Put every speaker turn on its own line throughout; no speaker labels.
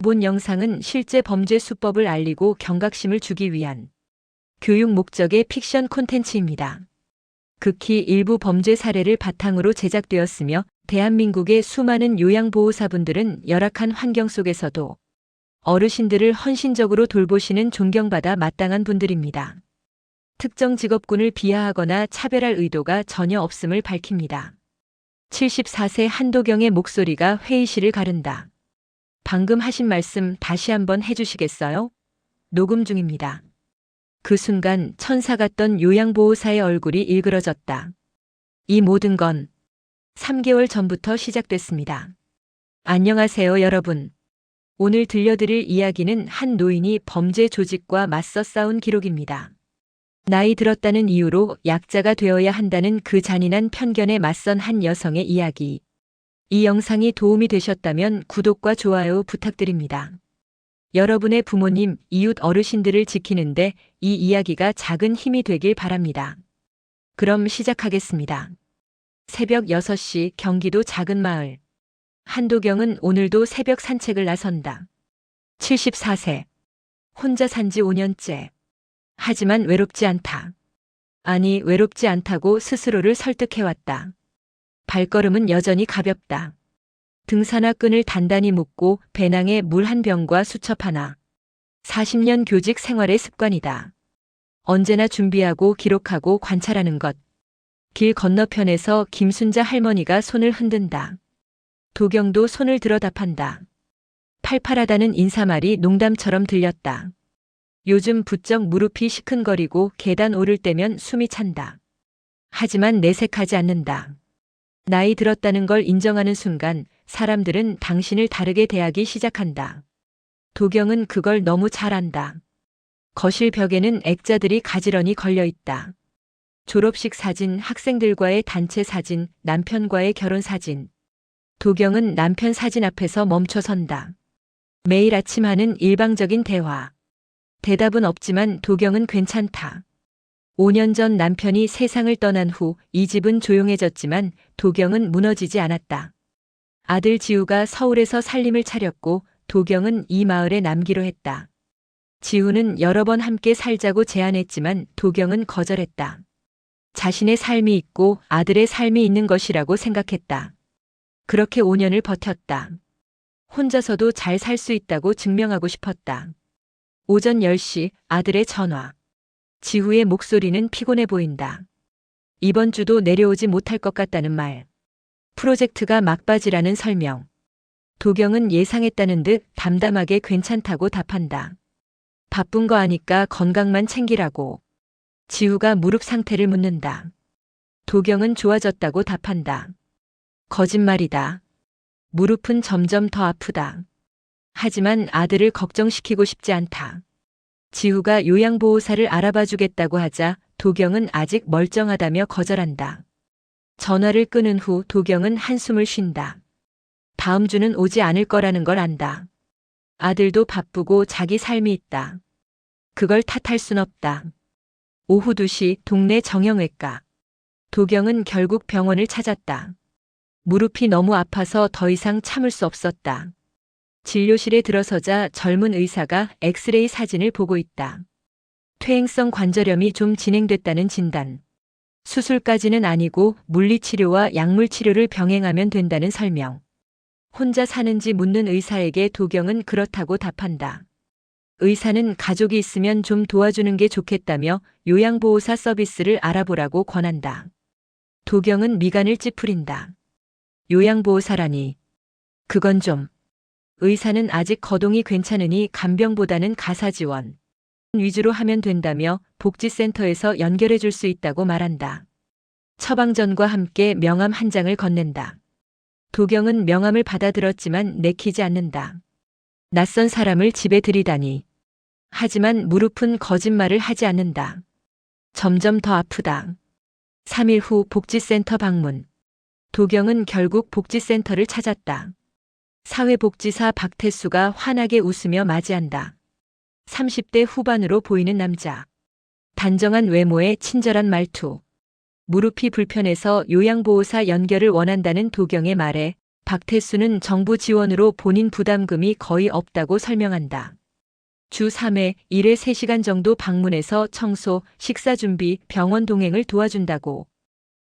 본 영상은 실제 범죄 수법을 알리고 경각심을 주기 위한 교육 목적의 픽션 콘텐츠입니다. 극히 일부 범죄 사례를 바탕으로 제작되었으며 대한민국의 수많은 요양보호사분들은 열악한 환경 속에서도 어르신들을 헌신적으로 돌보시는 존경받아 마땅한 분들입니다. 특정 직업군을 비하하거나 차별할 의도가 전혀 없음을 밝힙니다. 74세 한도경의 목소리가 회의실을 가른다. 방금 하신 말씀 다시 한번 해주시겠어요? 녹음 중입니다. 그 순간 천사 같던 요양보호사의 얼굴이 일그러졌다. 이 모든 건 3개월 전부터 시작됐습니다. 안녕하세요, 여러분. 오늘 들려드릴 이야기는 한 노인이 범죄 조직과 맞서 싸운 기록입니다. 나이 들었다는 이유로 약자가 되어야 한다는 그 잔인한 편견에 맞선 한 여성의 이야기. 이 영상이 도움이 되셨다면 구독과 좋아요 부탁드립니다. 여러분의 부모님, 이웃 어르신들을 지키는데 이 이야기가 작은 힘이 되길 바랍니다. 그럼 시작하겠습니다. 새벽 6시 경기도 작은 마을. 한도경은 오늘도 새벽 산책을 나선다. 74세. 혼자 산 지 5년째. 하지만 외롭지 않다. 아니, 외롭지 않다고 스스로를 설득해왔다. 발걸음은 여전히 가볍다. 등산화 끈을 단단히 묶고 배낭에 물 한 병과 수첩 하나. 40년 교직 생활의 습관이다. 언제나 준비하고 기록하고 관찰하는 것. 길 건너편에서 김순자 할머니가 손을 흔든다. 도경도 손을 들어 답한다. 팔팔하다는 인사말이 농담처럼 들렸다. 요즘 부쩍 무릎이 시큰거리고 계단 오를 때면 숨이 찬다. 하지만 내색하지 않는다. 나이 들었다는 걸 인정하는 순간 사람들은 당신을 다르게 대하기 시작한다. 도경은 그걸 너무 잘 안다. 거실 벽에는 액자들이 가지런히 걸려 있다. 졸업식 사진, 학생들과의 단체 사진, 남편과의 결혼 사진. 도경은 남편 사진 앞에서 멈춰 선다. 매일 아침 하는 일방적인 대화. 대답은 없지만 도경은 괜찮다. 5년 전 남편이 세상을 떠난 후 이 집은 조용해졌지만 도경은 무너지지 않았다. 아들 지우가 서울에서 살림을 차렸고 도경은 이 마을에 남기로 했다. 지우는 여러 번 함께 살자고 제안했지만 도경은 거절했다. 자신의 삶이 있고 아들의 삶이 있는 것이라고 생각했다. 그렇게 5년을 버텼다. 혼자서도 잘 살 수 있다고 증명하고 싶었다. 오전 10시 아들의 전화. 지우의 목소리는 피곤해 보인다. 이번 주도 내려오지 못할 것 같다는 말. 프로젝트가 막바지라는 설명. 도경은 예상했다는 듯 담담하게 괜찮다고 답한다. 바쁜 거 아니까 건강만 챙기라고. 지우가 무릎 상태를 묻는다. 도경은 좋아졌다고 답한다. 거짓말이다. 무릎은 점점 더 아프다. 하지만 아들을 걱정시키고 싶지 않다. 지우가 요양보호사를 알아봐 주겠다고 하자 도경은 아직 멀쩡하다며 거절한다. 전화를 끊은 후 도경은 한숨을 쉰다. 다음 주는 오지 않을 거라는 걸 안다. 아들도 바쁘고 자기 삶이 있다. 그걸 탓할 순 없다. 오후 2시 동네 정형외과. 도경은 결국 병원을 찾았다. 무릎이 너무 아파서 더 이상 참을 수 없었다. 진료실에 들어서자 젊은 의사가 엑스레이 사진을 보고 있다. 퇴행성 관절염이 좀 진행됐다는 진단. 수술까지는 아니고 물리치료와 약물치료를 병행하면 된다는 설명. 혼자 사는지 묻는 의사에게 도경은 그렇다고 답한다. 의사는 가족이 있으면 좀 도와주는 게 좋겠다며 요양보호사 서비스를 알아보라고 권한다. 도경은 미간을 찌푸린다. 요양보호사라니. 그건 좀. 의사는 아직 거동이 괜찮으니 간병보다는 가사지원 위주로 하면 된다며 복지센터에서 연결해 줄 수 있다고 말한다. 처방전과 함께 명함 한 장을 건넨다. 도경은 명함을 받아들었지만 내키지 않는다. 낯선 사람을 집에 들이다니. 하지만 무릎은 거짓말을 하지 않는다. 점점 더 아프다. 3일 후 복지센터 방문. 도경은 결국 복지센터를 찾았다. 사회복지사 박태수가 환하게 웃으며 맞이한다. 30대 후반으로 보이는 남자. 단정한 외모에 친절한 말투. 무릎이 불편해서 요양보호사 연결을 원한다는 도경의 말에 박태수는 정부 지원으로 본인 부담금이 거의 없다고 설명한다. 주 3회 1회 3시간 정도 방문해서 청소, 식사 준비, 병원 동행을 도와준다고.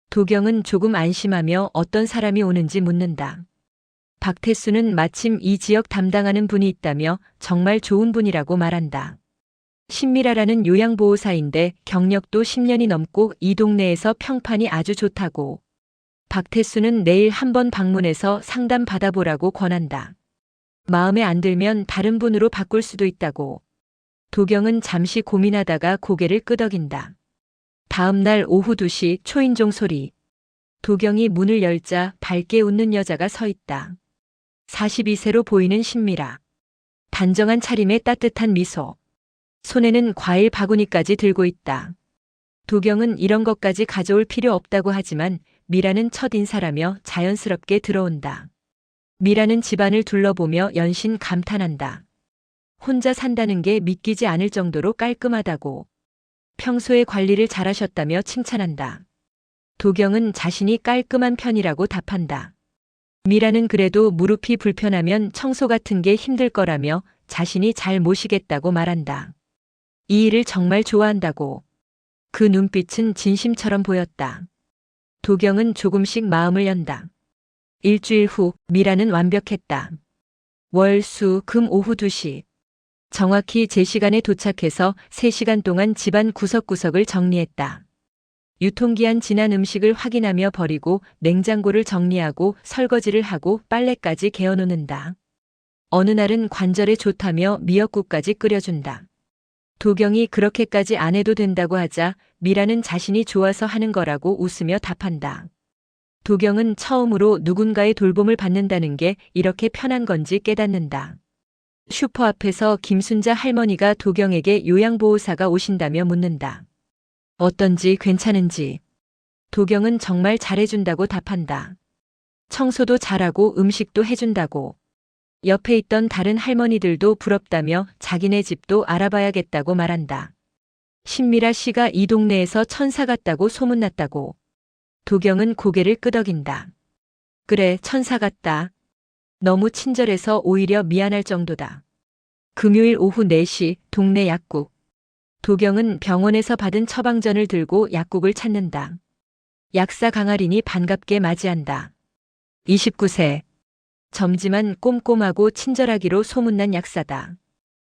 도경은 조금 안심하며 어떤 사람이 오는지 묻는다. 박태수는 마침 이 지역 담당하는 분이 있다며 정말 좋은 분이라고 말한다. 신미라라는 요양보호사인데 경력도 10년이 넘고 이 동네에서 평판이 아주 좋다고. 박태수는 내일 한번 방문해서 상담 받아보라고 권한다. 마음에 안 들면 다른 분으로 바꿀 수도 있다고. 도경은 잠시 고민하다가 고개를 끄덕인다. 다음 날 오후 2시 초인종 소리. 도경이 문을 열자 밝게 웃는 여자가 서 있다. 42세로 보이는 신미라. 단정한 차림에 따뜻한 미소. 손에는 과일 바구니까지 들고 있다. 도경은 이런 것까지 가져올 필요 없다고 하지만 미라는 첫인사라며 자연스럽게 들어온다. 미라는 집안을 둘러보며 연신 감탄한다. 혼자 산다는 게 믿기지 않을 정도로 깔끔하다고. 평소에 관리를 잘하셨다며 칭찬한다. 도경은 자신이 깔끔한 편이라고 답한다. 미라는 그래도 무릎이 불편하면 청소 같은 게 힘들 거라며 자신이 잘 모시겠다고 말한다. 이 일을 정말 좋아한다고. 그 눈빛은 진심처럼 보였다. 도경은 조금씩 마음을 연다. 일주일 후 미라는 완벽했다. 월, 수, 금 오후 2시. 정확히 제 시간에 도착해서 3시간 동안 집안 구석구석을 정리했다. 유통기한 지난 음식을 확인하며 버리고 냉장고를 정리하고 설거지를 하고 빨래까지 개어놓는다. 어느 날은 관절에 좋다며 미역국까지 끓여준다. 도경이 그렇게까지 안 해도 된다고 하자 미라는 자신이 좋아서 하는 거라고 웃으며 답한다. 도경은 처음으로 누군가의 돌봄을 받는다는 게 이렇게 편한 건지 깨닫는다. 슈퍼 앞에서 김순자 할머니가 도경에게 요양보호사가 오신다며 묻는다. 어떤지 괜찮은지. 도경은 정말 잘해준다고 답한다. 청소도 잘하고 음식도 해준다고. 옆에 있던 다른 할머니들도 부럽다며 자기네 집도 알아봐야겠다고 말한다. 신미라 씨가 이 동네에서 천사 같다고 소문났다고. 도경은 고개를 끄덕인다. 그래, 천사 같다. 너무 친절해서 오히려 미안할 정도다. 금요일 오후 4시 동네 약국. 도경은 병원에서 받은 처방전을 들고 약국을 찾는다. 약사 강아린이 반갑게 맞이한다. 29세. 젊지만 꼼꼼하고 친절하기로 소문난 약사다.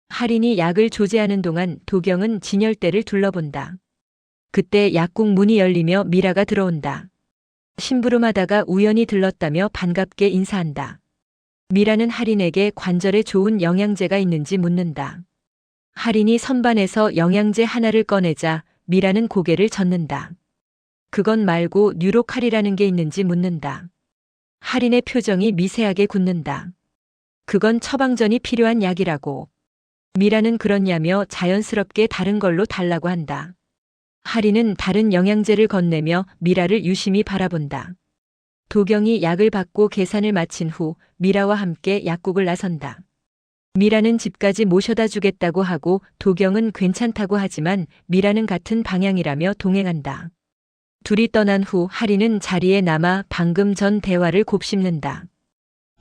할인이 약을 조제하는 동안 도경은 진열대를 둘러본다. 그때 약국 문이 열리며 미라가 들어온다. 심부름하다가 우연히 들렀다며 반갑게 인사한다. 미라는 할인에게 관절에 좋은 영양제가 있는지 묻는다. 할인이 선반에서 영양제 하나를 꺼내자 미라는 고개를 젓는다. 그건 말고 뉴로칼이라는 게 있는지 묻는다. 할인의 표정이 미세하게 굳는다. 그건 처방전이 필요한 약이라고. 미라는 그렇냐며 자연스럽게 다른 걸로 달라고 한다. 할인은 다른 영양제를 건네며 미라를 유심히 바라본다. 도경이 약을 받고 계산을 마친 후 미라와 함께 약국을 나선다. 미라는 집까지 모셔다 주겠다고 하고 도경은 괜찮다고 하지만 미라는 같은 방향이라며 동행한다. 둘이 떠난 후 할인은 자리에 남아 방금 전 대화를 곱씹는다.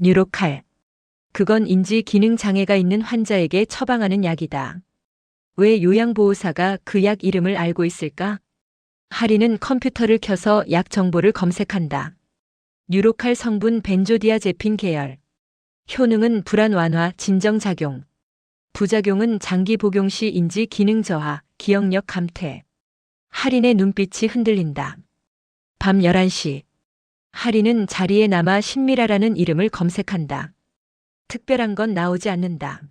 뉴로칼. 그건 인지 기능 장애가 있는 환자에게 처방하는 약이다. 왜 요양보호사가 그 약 이름을 알고 있을까? 할인은 컴퓨터를 켜서 약 정보를 검색한다. 뉴로칼 성분 벤조디아제핀 계열. 효능은 불안 완화, 진정작용. 부작용은 장기 복용 시 인지 기능 저하, 기억력 감퇴. 할인의 눈빛이 흔들린다. 밤 11시. 할인은 자리에 남아 신미라라는 이름을 검색한다. 특별한 건 나오지 않는다.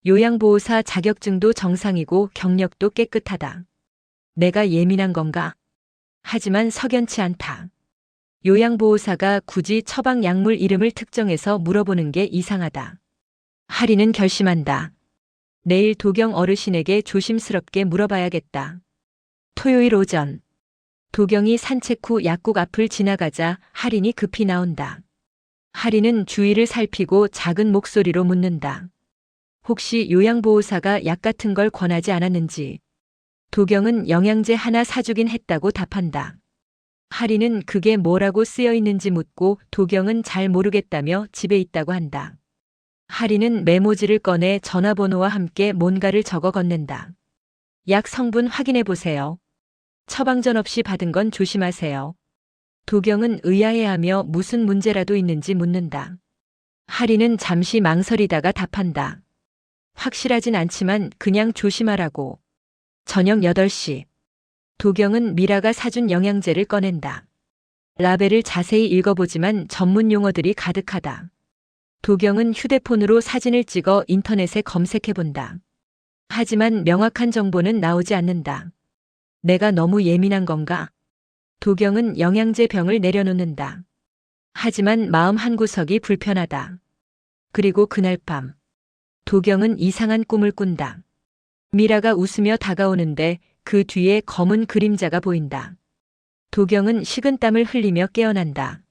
요양보호사 자격증도 정상이고 경력도 깨끗하다. 내가 예민한 건가? 하지만 석연치 않다. 요양보호사가 굳이 처방 약물 이름을 특정해서 물어보는 게 이상하다. 할인은 결심한다. 내일 도경 어르신에게 조심스럽게 물어봐야겠다. 토요일 오전. 도경이 산책 후 약국 앞을 지나가자 할인이 급히 나온다. 할인은 주위를 살피고 작은 목소리로 묻는다. 혹시 요양보호사가 약 같은 걸 권하지 않았는지. 도경은 영양제 하나 사주긴 했다고 답한다. 하리는 그게 뭐라고 쓰여 있는지 묻고 도경은 잘 모르겠다며 집에 있다고 한다. 하리는 메모지를 꺼내 전화번호와 함께 뭔가를 적어 건넨다. 약 성분 확인해 보세요. 처방전 없이 받은 건 조심하세요. 도경은 의아해하며 무슨 문제라도 있는지 묻는다. 하리는 잠시 망설이다가 답한다. 확실하진 않지만 그냥 조심하라고. 저녁 8시. 도경은 미라가 사준 영양제를 꺼낸다. 라벨을 자세히 읽어보지만 전문 용어들이 가득하다. 도경은 휴대폰으로 사진을 찍어 인터넷에 검색해본다. 하지만 명확한 정보는 나오지 않는다. 내가 너무 예민한 건가? 도경은 영양제 병을 내려놓는다. 하지만 마음 한구석이 불편하다. 그리고 그날 밤, 도경은 이상한 꿈을 꾼다. 미라가 웃으며 다가오는데 그 뒤에 검은 그림자가 보인다. 도경은 식은땀을 흘리며 깨어난다.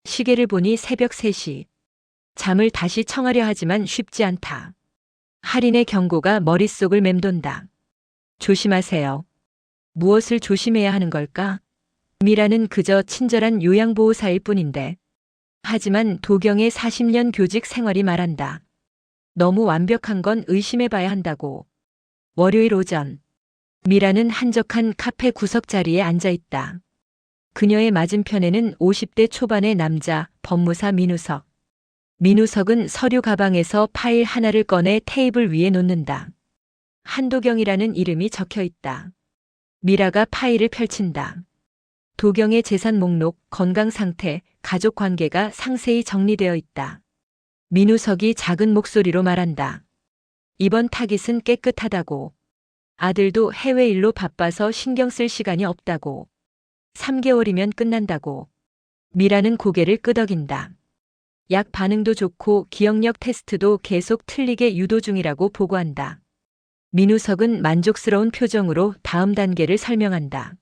시계를 보니 새벽 3시. 잠을 다시 청하려 하지만 쉽지 않다. 할인의 경고가 머릿속을 맴돈다. 조심하세요. 무엇을 조심해야 하는 걸까? 미라는 그저 친절한 요양보호사일 뿐인데. 하지만 도경의 40년 교직 생활이 말한다. 너무 완벽한 건 의심해봐야 한다고. 월요일 오전. 미라는 한적한 카페 구석 자리에 앉아 있다. 그녀의 맞은편에는 50대 초반의 남자, 법무사 민우석. 민우석은 서류 가방에서 파일 하나를 꺼내 테이블 위에 놓는다. 한도경이라는 이름이 적혀 있다. 미라가 파일을 펼친다. 도경의 재산 목록, 건강 상태, 가족 관계가 상세히 정리되어 있다. 민우석이 작은 목소리로 말한다. 이번 타깃은 깨끗하다고. 아들도 해외 일로 바빠서 신경 쓸 시간이 없다고. 3개월이면 끝난다고. 미라는 고개를 끄덕인다. 약 반응도 좋고 기억력 테스트도 계속 틀리게 유도 중이라고 보고한다. 민우석은 만족스러운 표정으로 다음 단계를 설명한다.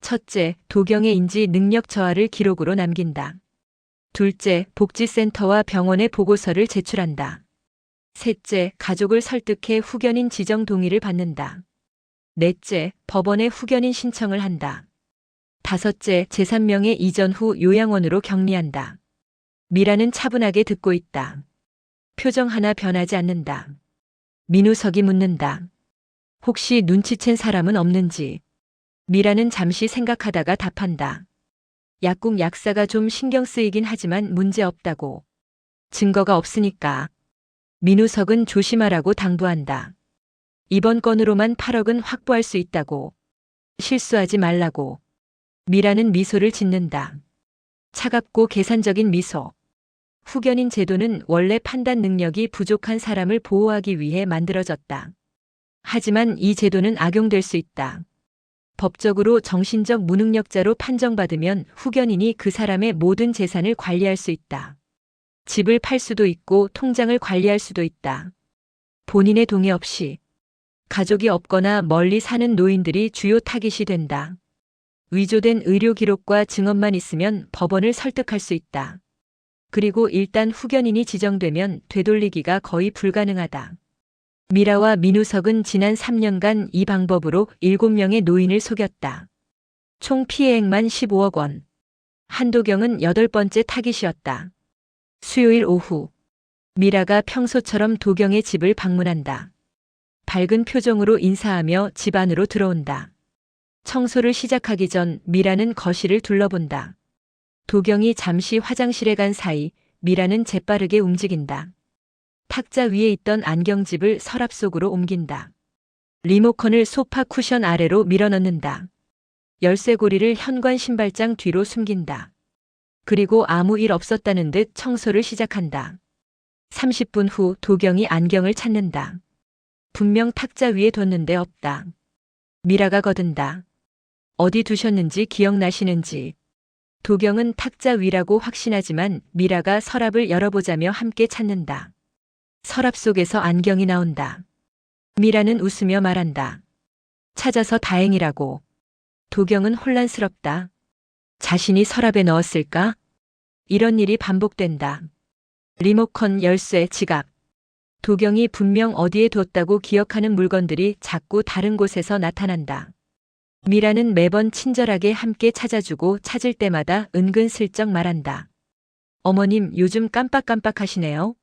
첫째, 도경의 인지 능력 저하를 기록으로 남긴다. 둘째, 복지센터와 병원에 보고서를 제출한다. 셋째, 가족을 설득해 후견인 지정 동의를 받는다. 넷째, 법원에 후견인 신청을 한다. 다섯째, 제3명의 이전 후 요양원으로 격리한다. 미라는 차분하게 듣고 있다. 표정 하나 변하지 않는다. 민우석이 묻는다. 혹시 눈치챈 사람은 없는지. 미라는 잠시 생각하다가 답한다. 약국 약사가 좀 신경 쓰이긴 하지만 문제 없다고. 증거가 없으니까. 민우석은 조심하라고 당부한다. 이번 건으로만 8억은 확보할 수 있다고. 실수하지 말라고. 미라는 미소를 짓는다. 차갑고 계산적인 미소. 후견인 제도는 원래 판단 능력이 부족한 사람을 보호하기 위해 만들어졌다. 하지만 이 제도는 악용될 수 있다. 법적으로 정신적 무능력자로 판정받으면 후견인이 그 사람의 모든 재산을 관리할 수 있다. 집을 팔 수도 있고 통장을 관리할 수도 있다. 본인의 동의 없이. 가족이 없거나 멀리 사는 노인들이 주요 타깃이 된다. 위조된 의료 기록과 증언만 있으면 법원을 설득할 수 있다. 그리고 일단 후견인이 지정되면 되돌리기가 거의 불가능하다. 미라와 민우석은 지난 3년간 이 방법으로 7명의 노인을 속였다. 총 피해액만 15억 원. 한도경은 8번째 타깃이었다. 수요일 오후. 미라가 평소처럼 도경의 집을 방문한다. 밝은 표정으로 인사하며 집 안으로 들어온다. 청소를 시작하기 전 미라는 거실을 둘러본다. 도경이 잠시 화장실에 간 사이 미라는 재빠르게 움직인다. 탁자 위에 있던 안경집을 서랍 속으로 옮긴다. 리모컨을 소파 쿠션 아래로 밀어넣는다. 열쇠고리를 현관 신발장 뒤로 숨긴다. 그리고 아무 일 없었다는 듯 청소를 시작한다. 30분 후 도경이 안경을 찾는다. 분명 탁자 위에 뒀는데 없다. 미라가 거둔다. 어디 두셨는지 기억나시는지. 도경은 탁자 위라고 확신하지만 미라가 서랍을 열어보자며 함께 찾는다. 서랍 속에서 안경이 나온다. 미라는 웃으며 말한다. 찾아서 다행이라고. 도경은 혼란스럽다. 자신이 서랍에 넣었을까? 이런 일이 반복된다. 리모컨, 열쇠, 지갑. 도경이 분명 어디에 뒀다고 기억하는 물건들이 자꾸 다른 곳에서 나타난다. 미라는 매번 친절하게 함께 찾아주고 찾을 때마다 은근슬쩍 말한다. 어머님, 요즘 깜빡깜빡하시네요.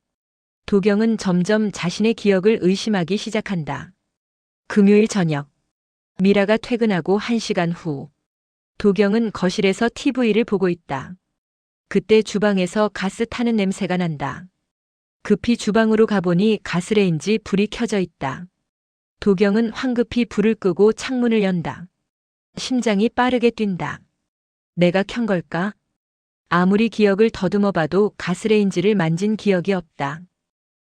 도경은 점점 자신의 기억을 의심하기 시작한다. 금요일 저녁, 미라가 퇴근하고 1시간 후, 도경은 거실에서 TV를 보고 있다. 그때 주방에서 가스 타는 냄새가 난다. 급히 주방으로 가보니 가스레인지 불이 켜져 있다. 도경은 황급히 불을 끄고 창문을 연다. 심장이 빠르게 뛴다. 내가 켠 걸까? 아무리 기억을 더듬어 봐도 가스레인지를 만진 기억이 없다.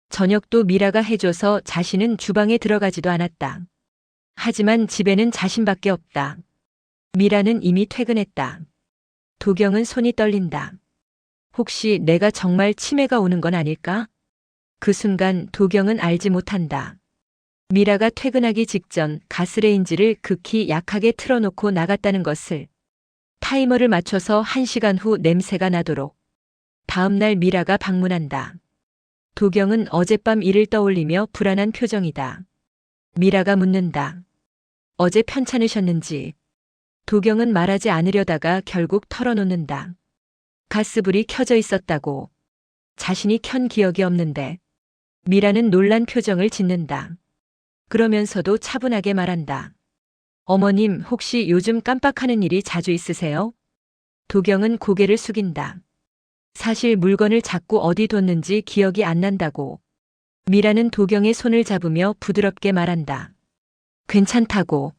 저녁도 미라가 해줘서 자신은 주방에 들어가지도 않았다. 하지만 집에는 자신밖에 없다. 미라는 이미 퇴근했다. 도경은 손이 떨린다. 혹시 내가 정말 치매가 오는 건 아닐까? 그 순간 도경은 알지 못한다. 미라가 퇴근하기 직전 가스레인지를 극히 약하게 틀어놓고 나갔다는 것을. 타이머를 맞춰서 1시간 후 냄새가 나도록. 다음 날 미라가 방문한다. 도경은 어젯밤 일을 떠올리며 불안한 표정이다. 미라가 묻는다. 어제 편찮으셨는지. 도경은 말하지 않으려다가 결국 털어놓는다. 가스불이 켜져 있었다고. 자신이 켠 기억이 없는데. 미라는 놀란 표정을 짓는다. 그러면서도 차분하게 말한다. 어머님, 혹시 요즘 깜빡하는 일이 자주 있으세요? 도경은 고개를 숙인다. 사실 물건을 자꾸 어디 뒀는지 기억이 안 난다고. 미라는 도경의 손을 잡으며 부드럽게 말한다. 괜찮다고.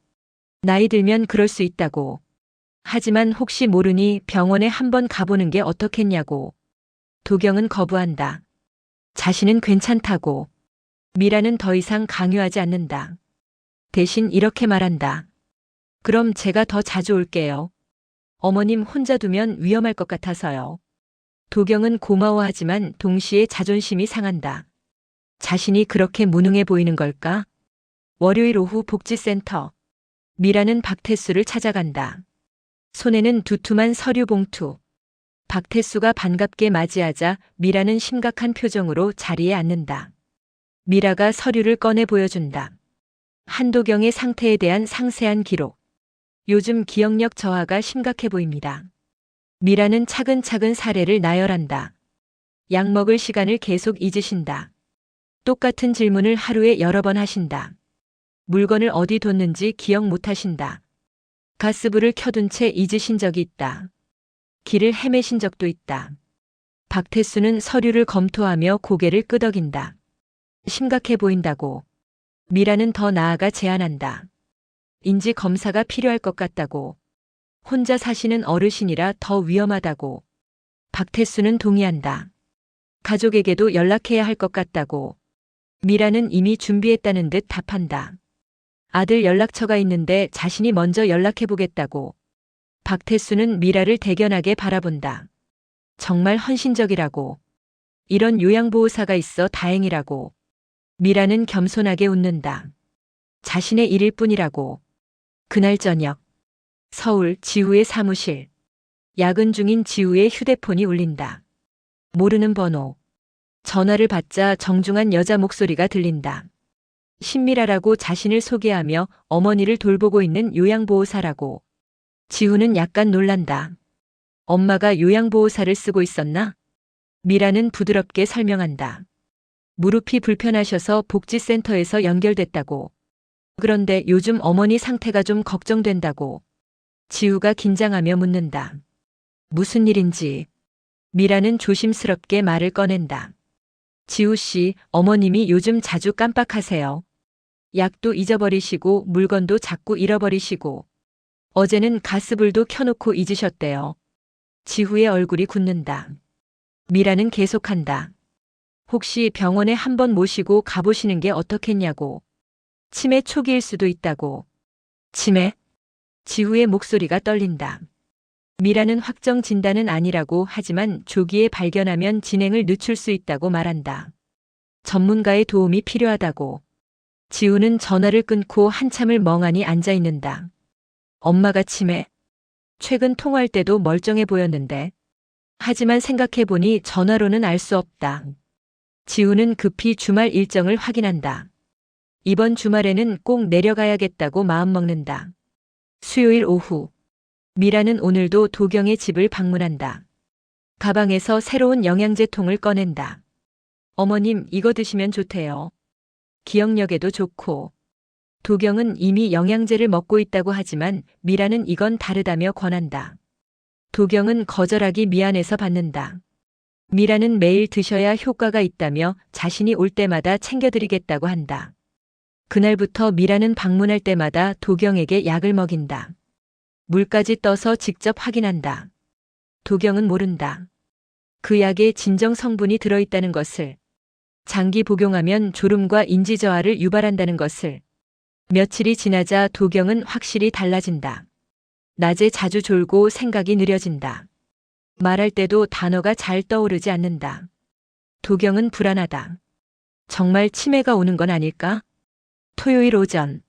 나이 들면 그럴 수 있다고. 하지만 혹시 모르니 병원에 한번 가보는 게 어떻겠냐고. 도경은 거부한다. 자신은 괜찮다고. 미라는 더 이상 강요하지 않는다. 대신 이렇게 말한다. 그럼 제가 더 자주 올게요. 어머님 혼자 두면 위험할 것 같아서요. 도경은 고마워하지만 동시에 자존심이 상한다. 자신이 그렇게 무능해 보이는 걸까? 월요일 오후 복지센터. 미라는 박태수를 찾아간다. 손에는 두툼한 서류 봉투. 박태수가 반갑게 맞이하자 미라는 심각한 표정으로 자리에 앉는다. 미라가 서류를 꺼내 보여준다. 한도경의 상태에 대한 상세한 기록. 요즘 기억력 저하가 심각해 보입니다. 미라는 차근차근 사례를 나열한다. 약 먹을 시간을 계속 잊으신다. 똑같은 질문을 하루에 여러 번 하신다. 물건을 어디 뒀는지 기억 못 하신다. 가스불을 켜둔 채 잊으신 적이 있다. 길을 헤매신 적도 있다. 박태수는 서류를 검토하며 고개를 끄덕인다. 심각해 보인다고. 미라는 더 나아가 제안한다. 인지 검사가 필요할 것 같다고. 혼자 사시는 어르신이라 더 위험하다고. 박태수는 동의한다. 가족에게도 연락해야 할 것 같다고. 미라는 이미 준비했다는 듯 답한다. 아들 연락처가 있는데 자신이 먼저 연락해보겠다고. 박태수는 미라를 대견하게 바라본다. 정말 헌신적이라고. 이런 요양보호사가 있어 다행이라고. 미라는 겸손하게 웃는다. 자신의 일일 뿐이라고. 그날 저녁. 서울 지우의 사무실. 야근 중인 지우의 휴대폰이 울린다. 모르는 번호. 전화를 받자 정중한 여자 목소리가 들린다. 신미라라고 자신을 소개하며 어머니를 돌보고 있는 요양보호사라고. 지우는 약간 놀란다. 엄마가 요양보호사를 쓰고 있었나? 미라는 부드럽게 설명한다. 무릎이 불편하셔서 복지센터에서 연결됐다고. 그런데 요즘 어머니 상태가 좀 걱정된다고. 지우가 긴장하며 묻는다. 무슨 일인지. 미라는 조심스럽게 말을 꺼낸다. 지우 씨, 어머님이 요즘 자주 깜빡하세요. 약도 잊어버리시고 물건도 자꾸 잃어버리시고. 어제는 가스불도 켜놓고 잊으셨대요. 지우의 얼굴이 굳는다. 미라는 계속한다. 혹시 병원에 한번 모시고 가보시는 게 어떻겠냐고. 치매 초기일 수도 있다고. 치매? 지우의 목소리가 떨린다. 미라는 확정 진단은 아니라고 하지만 조기에 발견하면 진행을 늦출 수 있다고 말한다. 전문가의 도움이 필요하다고. 지우는 전화를 끊고 한참을 멍하니 앉아 있는다. 엄마가 치매? 최근 통화할 때도 멀쩡해 보였는데. 하지만 생각해보니 전화로는 알 수 없다. 지우는 급히 주말 일정을 확인한다. 이번 주말에는 꼭 내려가야겠다고 마음먹는다. 수요일 오후. 미라는 오늘도 도경의 집을 방문한다. 가방에서 새로운 영양제 통을 꺼낸다. 어머님, 이거 드시면 좋대요. 기억력에도 좋고. 도경은 이미 영양제를 먹고 있다고 하지만 미라는 이건 다르다며 권한다. 도경은 거절하기 미안해서 받는다. 미라는 매일 드셔야 효과가 있다며 자신이 올 때마다 챙겨드리겠다고 한다. 그날부터 미라는 방문할 때마다 도경에게 약을 먹인다. 물까지 떠서 직접 확인한다. 도경은 모른다. 그 약에 진정 성분이 들어있다는 것을. 장기 복용하면 졸음과 인지 저하를 유발한다는 것을. 며칠이 지나자 도경은 확실히 달라진다. 낮에 자주 졸고 생각이 느려진다. 말할 때도 단어가 잘 떠오르지 않는다. 도경은 불안하다. 정말 치매가 오는 건 아닐까? 토요일 오전.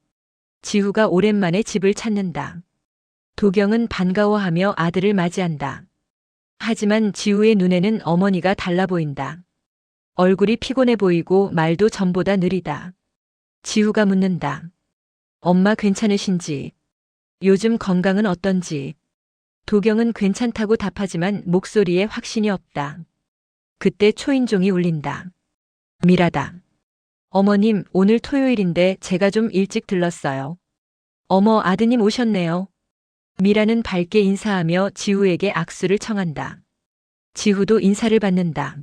지우가 오랜만에 집을 찾는다. 도경은 반가워하며 아들을 맞이한다. 하지만 지우의 눈에는 어머니가 달라 보인다. 얼굴이 피곤해 보이고 말도 전보다 느리다. 지우가 묻는다. 엄마 괜찮으신지? 요즘 건강은 어떤지? 도경은 괜찮다고 답하지만 목소리에 확신이 없다. 그때 초인종이 울린다. 미라다. 어머님, 오늘 토요일인데 제가 좀 일찍 들렀어요. 어머, 아드님 오셨네요. 미라는 밝게 인사하며 지우에게 악수를 청한다. 지우도 인사를 받는다.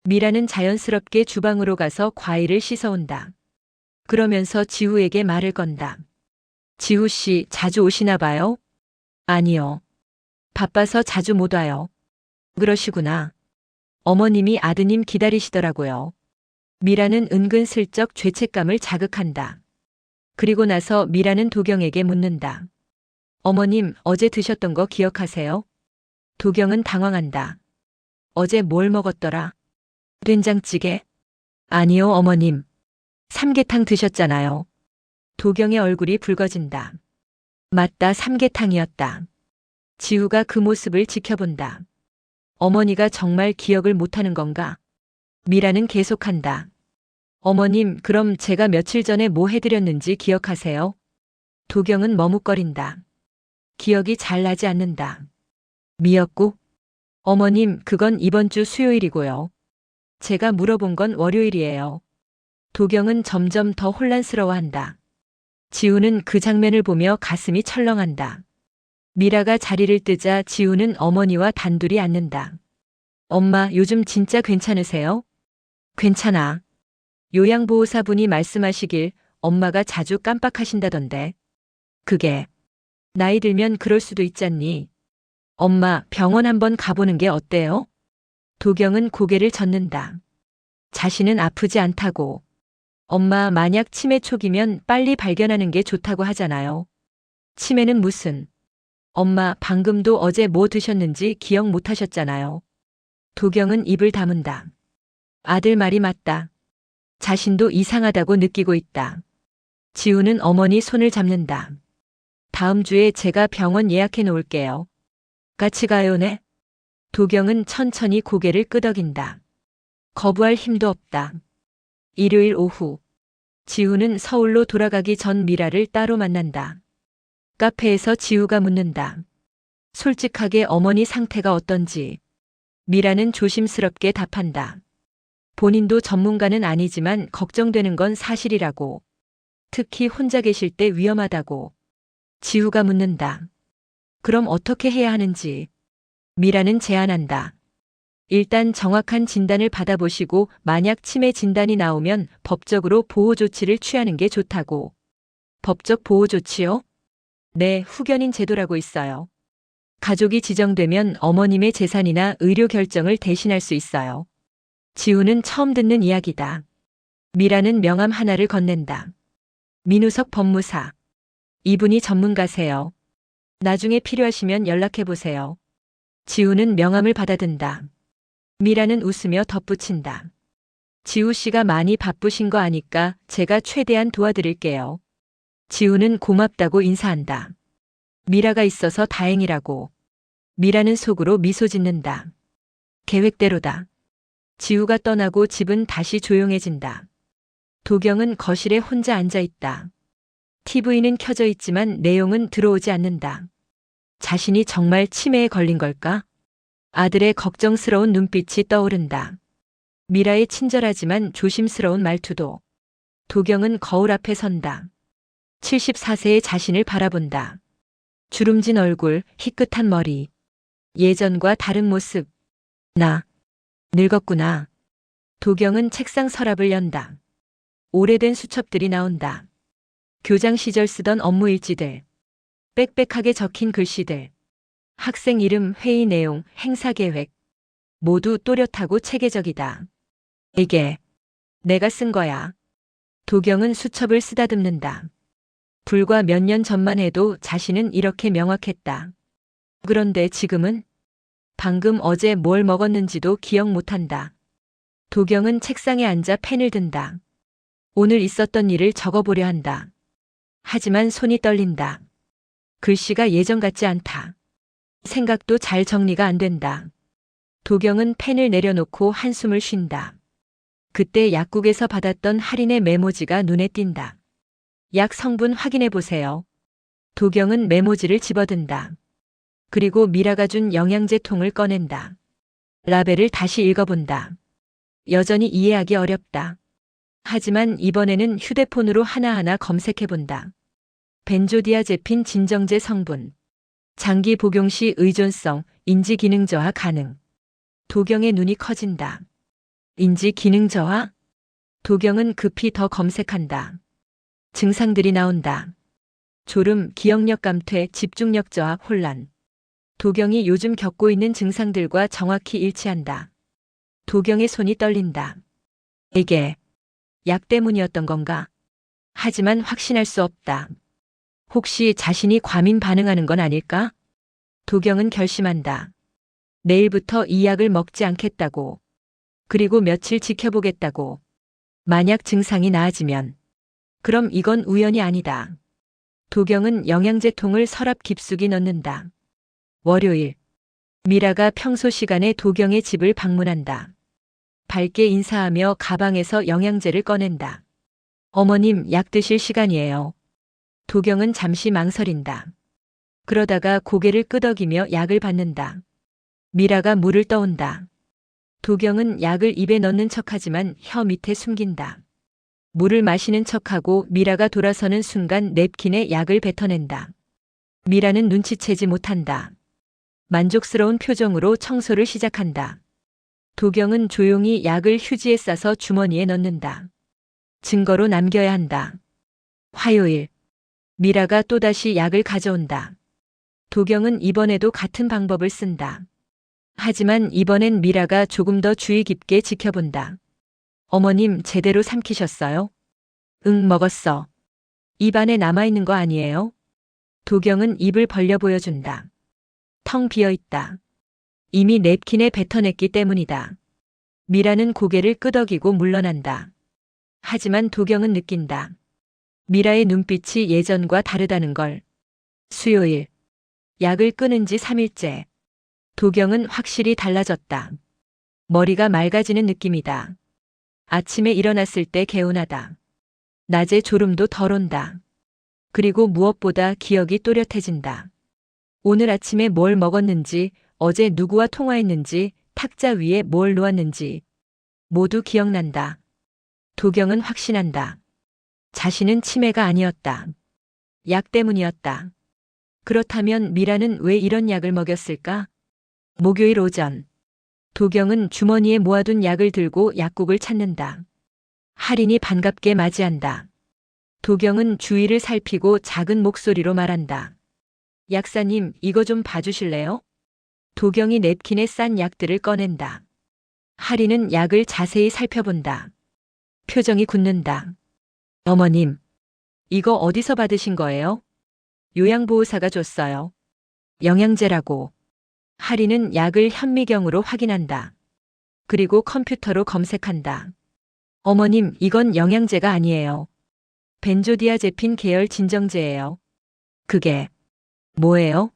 미라는 자연스럽게 주방으로 가서 과일을 씻어온다. 그러면서 지우에게 말을 건다. 지우 씨, 자주 오시나 봐요? 아니요. 바빠서 자주 못 와요. 그러시구나. 어머님이 아드님 기다리시더라고요. 미라는 은근슬쩍 죄책감을 자극한다. 그리고 나서 미라는 도경에게 묻는다. 어머님, 어제 드셨던 거 기억하세요? 도경은 당황한다. 어제 뭘 먹었더라? 된장찌개? 아니요, 어머님. 삼계탕 드셨잖아요. 도경의 얼굴이 붉어진다. 맞다, 삼계탕이었다. 지우가 그 모습을 지켜본다. 어머니가 정말 기억을 못하는 건가? 미라는 계속한다. 어머님, 그럼 제가 며칠 전에 뭐 해드렸는지 기억하세요? 도경은 머뭇거린다. 기억이 잘 나지 않는다. 미역국? 어머님, 그건 이번 주 수요일이고요. 제가 물어본 건 월요일이에요. 도경은 점점 더 혼란스러워한다. 지우는 그 장면을 보며 가슴이 철렁한다. 미라가 자리를 뜨자 지우는 어머니와 단둘이 앉는다. 엄마, 요즘 진짜 괜찮으세요? 괜찮아. 요양보호사분이 말씀하시길 엄마가 자주 깜빡하신다던데. 그게 나이 들면 그럴 수도 있잖니. 엄마, 병원 한번 가보는 게 어때요? 도경은 고개를 젓는다. 자신은 아프지 않다고. 엄마, 만약 치매 초기면 빨리 발견하는 게 좋다고 하잖아요. 치매는 무슨. 엄마, 방금도 어제 뭐 드셨는지 기억 못 하셨잖아요. 도경은 입을 다문다. 아들 말이 맞다. 자신도 이상하다고 느끼고 있다. 지우는 어머니 손을 잡는다. 다음 주에 제가 병원 예약해 놓을게요. 같이 가요, 네? 도경은 천천히 고개를 끄덕인다. 거부할 힘도 없다. 일요일 오후. 지우는 서울로 돌아가기 전 미라를 따로 만난다. 카페에서 지우가 묻는다. 솔직하게 어머니 상태가 어떤지. 미라는 조심스럽게 답한다. 본인도 전문가는 아니지만 걱정되는 건 사실이라고. 특히 혼자 계실 때 위험하다고. 지우가 묻는다. 그럼 어떻게 해야 하는지. 미라는 제안한다. 일단 정확한 진단을 받아보시고 만약 치매 진단이 나오면 법적으로 보호 조치를 취하는 게 좋다고. 법적 보호 조치요? 네, 후견인 제도라고 있어요. 가족이 지정되면 어머님의 재산이나 의료 결정을 대신할 수 있어요. 지우는 처음 듣는 이야기다. 미라는 명함 하나를 건넨다. 민우석 법무사. 이분이 전문가세요. 나중에 필요하시면 연락해보세요. 지우는 명함을 받아든다. 미라는 웃으며 덧붙인다. 지우 씨가 많이 바쁘신 거 아니까 제가 최대한 도와드릴게요. 지우는 고맙다고 인사한다. 미라가 있어서 다행이라고. 미라는 속으로 미소 짓는다. 계획대로다. 지우가 떠나고 집은 다시 조용해진다. 도경은 거실에 혼자 앉아 있다. TV는 켜져 있지만 내용은 들어오지 않는다. 자신이 정말 치매에 걸린 걸까? 아들의 걱정스러운 눈빛이 떠오른다. 미라의 친절하지만 조심스러운 말투도. 도경은 거울 앞에 선다. 74세의 자신을 바라본다. 주름진 얼굴, 희끗한 머리. 예전과 다른 모습. 나 늙었구나. 도경은 책상 서랍을 연다. 오래된 수첩들이 나온다. 교장 시절 쓰던 업무 일지들. 빽빽하게 적힌 글씨들. 학생 이름, 회의 내용, 행사 계획. 모두 또렷하고 체계적이다. 이게 내가 쓴 거야. 도경은 수첩을 쓰다듬는다. 불과 몇 년 전만 해도 자신은 이렇게 명확했다. 그런데 지금은 방금 어제 뭘 먹었는지도 기억 못한다. 도경은 책상에 앉아 펜을 든다. 오늘 있었던 일을 적어보려 한다. 하지만 손이 떨린다. 글씨가 예전 같지 않다. 생각도 잘 정리가 안 된다. 도경은 펜을 내려놓고 한숨을 쉰다. 그때 약국에서 받았던 할인의 메모지가 눈에 띈다. 약 성분 확인해 보세요. 도경은 메모지를 집어든다. 그리고 미라가 준 영양제 통을 꺼낸다. 라벨을 다시 읽어본다. 여전히 이해하기 어렵다. 하지만 이번에는 휴대폰으로 하나하나 검색해본다. 벤조디아제핀 진정제 성분. 장기 복용 시 의존성, 인지 기능 저하 가능. 도경의 눈이 커진다. 인지 기능 저하? 도경은 급히 더 검색한다. 증상들이 나온다. 졸음, 기억력 감퇴, 집중력 저하, 혼란. 도경이 요즘 겪고 있는 증상들과 정확히 일치한다. 도경의 손이 떨린다. 이게 약 때문이었던 건가? 하지만 확신할 수 없다. 혹시 자신이 과민 반응하는 건 아닐까? 도경은 결심한다. 내일부터 이 약을 먹지 않겠다고. 그리고 며칠 지켜보겠다고. 만약 증상이 나아지면. 그럼 이건 우연이 아니다. 도경은 영양제 통을 서랍 깊숙이 넣는다. 월요일. 미라가 평소 시간에 도경의 집을 방문한다. 밝게 인사하며 가방에서 영양제를 꺼낸다. 어머님, 약 드실 시간이에요. 도경은 잠시 망설인다. 그러다가 고개를 끄덕이며 약을 받는다. 미라가 물을 떠온다. 도경은 약을 입에 넣는 척하지만 혀 밑에 숨긴다. 물을 마시는 척하고 미라가 돌아서는 순간 냅킨에 약을 뱉어낸다. 미라는 눈치채지 못한다. 만족스러운 표정으로 청소를 시작한다. 도경은 조용히 약을 휴지에 싸서 주머니에 넣는다. 증거로 남겨야 한다. 화요일. 미라가 또다시 약을 가져온다. 도경은 이번에도 같은 방법을 쓴다. 하지만 이번엔 미라가 조금 더 주의 깊게 지켜본다. 어머님, 제대로 삼키셨어요? 응, 먹었어. 입 안에 남아있는 거 아니에요? 도경은 입을 벌려 보여준다. 텅 비어 있다. 이미 냅킨에 뱉어냈기 때문이다. 미라는 고개를 끄덕이고 물러난다. 하지만 도경은 느낀다. 미라의 눈빛이 예전과 다르다는 걸. 수요일. 약을 끊은 지 3일째. 도경은 확실히 달라졌다. 머리가 맑아지는 느낌이다. 아침에 일어났을 때 개운하다. 낮에 졸음도 덜 온다. 그리고 무엇보다 기억이 또렷해진다. 오늘 아침에 뭘 먹었는지, 어제 누구와 통화했는지, 탁자 위에 뭘 놓았는지 모두 기억난다. 도경은 확신한다. 자신은 치매가 아니었다. 약 때문이었다. 그렇다면 미라는 왜 이런 약을 먹였을까? 목요일 오전. 도경은 주머니에 모아둔 약을 들고 약국을 찾는다. 할인이 반갑게 맞이한다. 도경은 주위를 살피고 작은 목소리로 말한다. 약사님, 이거 좀 봐주실래요? 도경이 냅킨에 싼 약들을 꺼낸다. 할인은 약을 자세히 살펴본다. 표정이 굳는다. 어머님, 이거 어디서 받으신 거예요? 요양보호사가 줬어요. 영양제라고. 할인은 약을 현미경으로 확인한다. 그리고 컴퓨터로 검색한다. 어머님, 이건 영양제가 아니에요. 벤조디아제핀 계열 진정제예요. 그게 뭐예요?